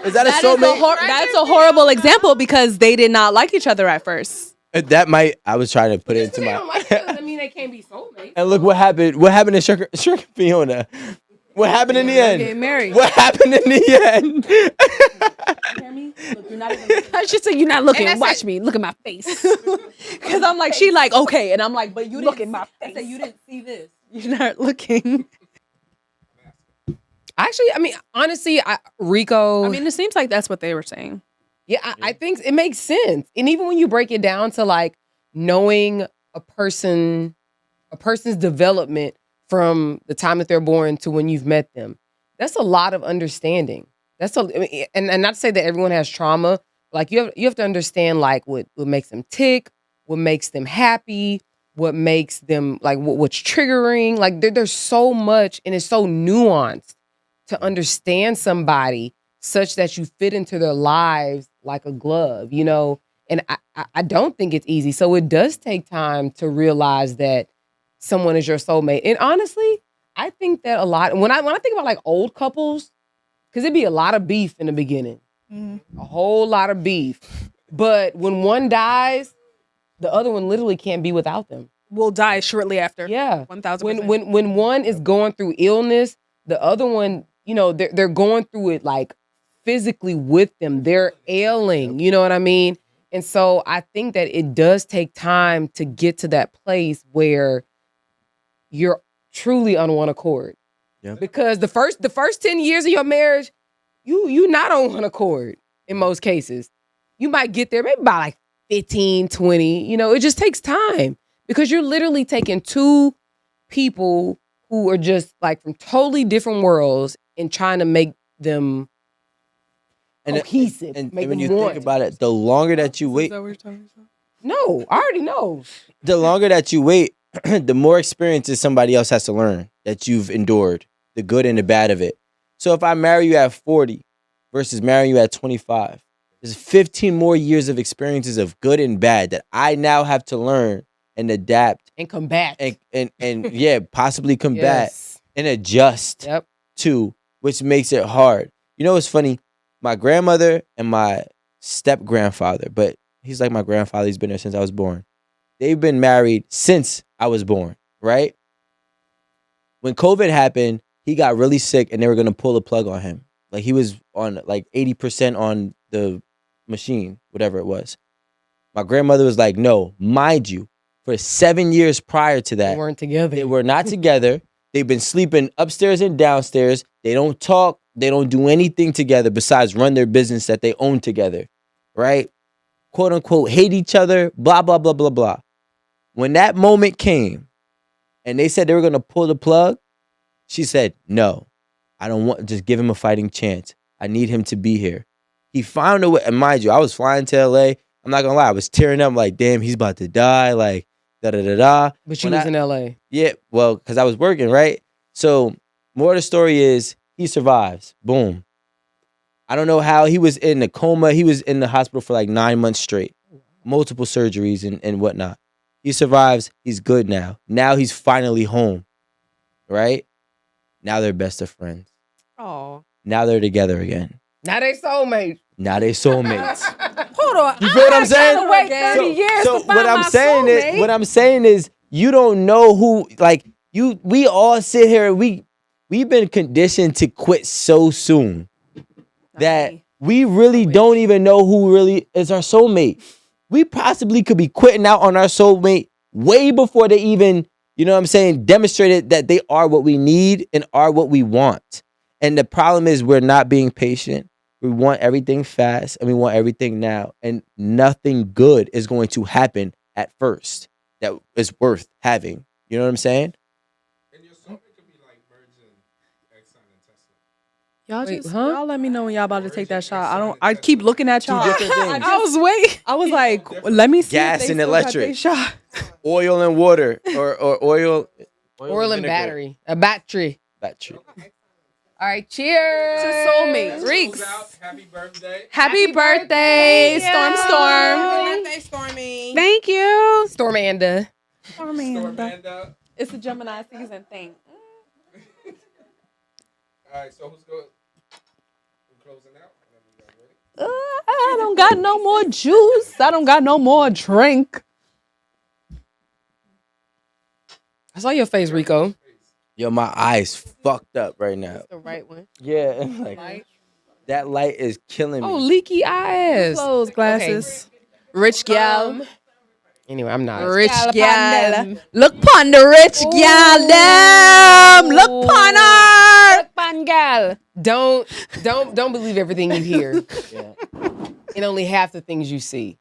Is that a soulmate? That's a horrible example because they did not like each other at first. I was trying to put it into my. Doesn't mean they can't be soulmates. And look what happened. What happened to Shrek and Fiona? What happened in the end? Getting married. What happened in the end? You hear me? Look, you're not even I should say you're not looking. Watch me. Look at my face. because I'm like, she like, okay. And I'm like, but you Look didn't at my I face. said, you didn't see this. You're not looking. Actually, I mean, honestly, Rico. I mean, it seems like that's what they were saying. Yeah, I think it makes sense. And even when you break it down to like knowing a person's development from the time that they're born to when you've met them, that's a lot of understanding. And not to say that everyone has trauma. Like you have to understand like what makes them tick, what makes them happy, what makes them like what's triggering. Like there's so much, and it's so nuanced to understand somebody such that you fit into their lives like a glove, you know? And I don't think it's easy. So it does take time to realize that someone is your soulmate. And honestly, I think that a lot, when I think about like old couples, because it'd be a lot of beef in the beginning, a whole lot of beef. But when one dies, the other one literally can't be without them. Will die shortly after. Yeah. 1,000%. When one is going through illness, the other one, you know, they're going through it like physically with them. They're ailing, you know what I mean? And so I think that it does take time to get to that place where you're truly on one accord. Yeah. Because the first 10 years of your marriage, you not on one accord in most cases. You might get there maybe by like 15, 20. You know, it just takes time because you're literally taking two people who are just like from totally different worlds and trying to make them cohesive. And make when them you one. think about it, the longer that you wait, Is that what you're talking about? No, I already know. the longer that you wait, the more experiences somebody else has to learn that you've endured, the good and the bad of it. So if I marry you at 40 versus marrying you at 25, there's 15 more years of experiences of good and bad that I now have to learn and adapt And combat. and yeah, possibly combat Yes. and adjust Yep. to, which makes it hard. You know what's funny? My grandmother and my step grandfather, but he's like my grandfather. He's been there since I was born. They've been married since I was born, right? When COVID happened, he got really sick and they were going to pull the plug on him. Like he was on like 80% on the machine, whatever it was. My grandmother was like, no, mind you, for 7 years prior to that, They weren't together. they were not together. They've been sleeping upstairs and downstairs. They don't talk. They don't do anything together besides run their business that they own together, right? Quote unquote, hate each other, blah, blah, blah, blah, blah. When that moment came and they said they were going to pull the plug, she said, no, I don't want, just give him a fighting chance. I need him to be here. He found a way, and mind you, I was flying to LA. I'm not going to lie. I was tearing up like, damn, he's about to die. Like, da-da-da-da. But you When was in LA. Yeah, well, because I was working, right? So, more of the story is he survives. Boom. I don't know how. He was in a coma. He was in the hospital for like 9 months straight. Multiple surgeries and whatnot. He survives. He's good now. Now he's finally home, right? Now they're best of friends. Oh. Now they're together again. Now they soulmates. Now they soulmates. Hold on. You feel what I'm saying? I gotta wait 30 years So to find what I'm my saying soulmate. is, what I'm saying is, you don't know who, like, you. We all sit here. We've been conditioned to quit so soon that we really don't even know who really is our soulmate. We possibly could be quitting out on our soulmate way before they even, you know what I'm saying, demonstrated that they are what we need and are what we want. And the problem is we're not being patient. We want everything fast and we want everything now. And nothing good is going to happen at first that is worth having. You know what I'm saying? And your soulmate could be like virgin, exon, and Tesla. Y'all Wait, just huh? y'all let me know when y'all about to take that shot. I keep looking at y'all. different things. I was waiting. I was like, let me see. Gas if they and still got electric. they shot. Oil and water or oil Oil and vinegar. battery. A battery. Battery. All right, cheers. To soulmates. Reeks. Close out. Happy birthday. Happy birthday, Storm. Happy birthday, Stormy. Thank you. Stormanda. Stormanda. It's a Gemini season thing. All right, so who's going? We're closing out. Whenever you guys ready. I don't got no more juice. I don't got no more drink. I saw your face, Rico. Yo, my eyes fucked up right now. The right one. Yeah, like that light is killing me. Oh, leaky eyes. Closed glasses. Rich gal. Anyway, I'm not. Rich Gal gal. upon them. Look pon the rich gal them. Look pon her. Pangal. Don't believe everything you hear. Yeah. And only half the things you see.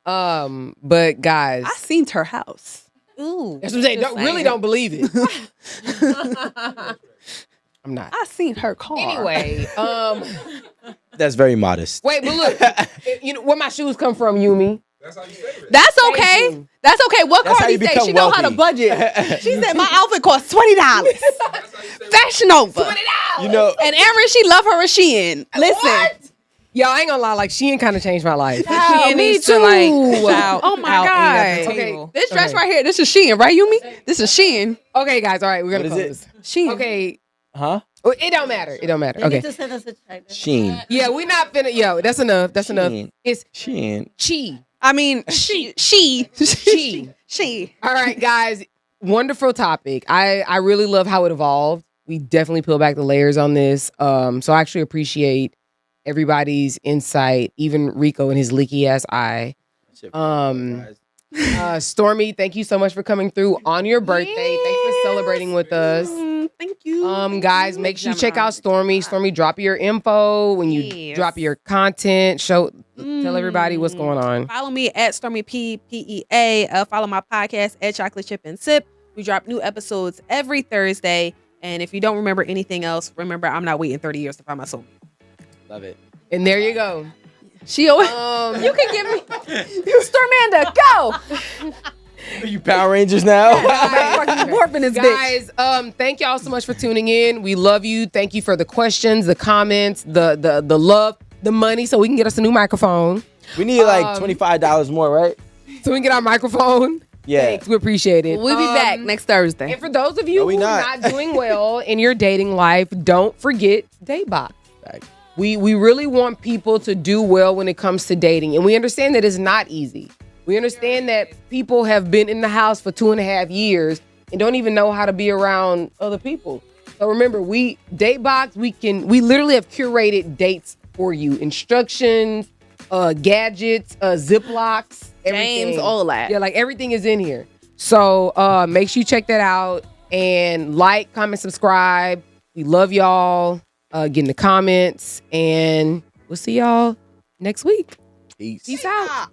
But guys, I seen her house. Ooh. that's what I'm saying. Really don't believe it. I'm not. I seen her car. Anyway, That's very modest. wait, but look, you know where my shoes come from, Yumi. That's how you say it. That's Thank okay. you. That's okay. What That's how Cardi you say? become She know how to wealthy. budget. She said my outfit costs $20. That's how you say Fashion Nova. You know, And Erin, she love her a Shein. Listen. Yo, I ain't gonna lie, like Shein kind of changed my life. Wow, She me needs to like too. shout Oh my out and at the God. table. This dress Okay. right here, this is Shein, right, Yumi? This is Shein. Okay, guys, all right, we're gonna What is close. Shein. Okay, huh? well, it don't matter. It don't matter. They Okay. need to send us a check. Sheen. Yeah, we not finna. Yo, that's enough. That's enough. Shein. It's Sheen. chi. I mean, she. All right, guys. Wonderful topic. I really love how it evolved. We definitely peel back the layers on this. So I actually appreciate everybody's insight, even Rico and his leaky ass eye. Stormy, thank you so much for coming through on your birthday. Thanks for celebrating with us. Thank you. Guys, make sure you check out Stormy. Stormy, drop your info when you drop your content. Tell everybody what's going on. Follow me at Stormy 𝗞𝗡𝗢. Follow my podcast at 𝗏𝗏𝗡𝗏. We drop new episodes every Thursday. And if you don't remember anything else, remember I'm not waiting 30 years to find my soulmate. Love it. And there you go. She always, You can give me Stormanda, go. Are you Power Rangers now? Fucking morphing this bitch. Guys, thank y'all so much for tuning in. We love you. Thank you for the questions, the comments, the love, the money, so we can get us a new microphone. We need like $25 more, right? So we can get our microphone. Yeah. Thanks, we appreciate it. we'll be back next Thursday. And for those of you we who are not. not doing well in your dating life, don't forget Datebox. Right. We really want people to do well when it comes to dating. And we understand that it's not easy. We understand that people have been in the house for 2.5 years and don't even know how to be around other people. So remember, Datebox, we literally have curated dates for you. Instructions, gadgets, Ziplocs, everything. Games, all that. Yeah, like everything is in here. So make sure you check that out and like, comment, subscribe. We love y'all. Get in the comments, and we'll see y'all next week. Peace. Peace out.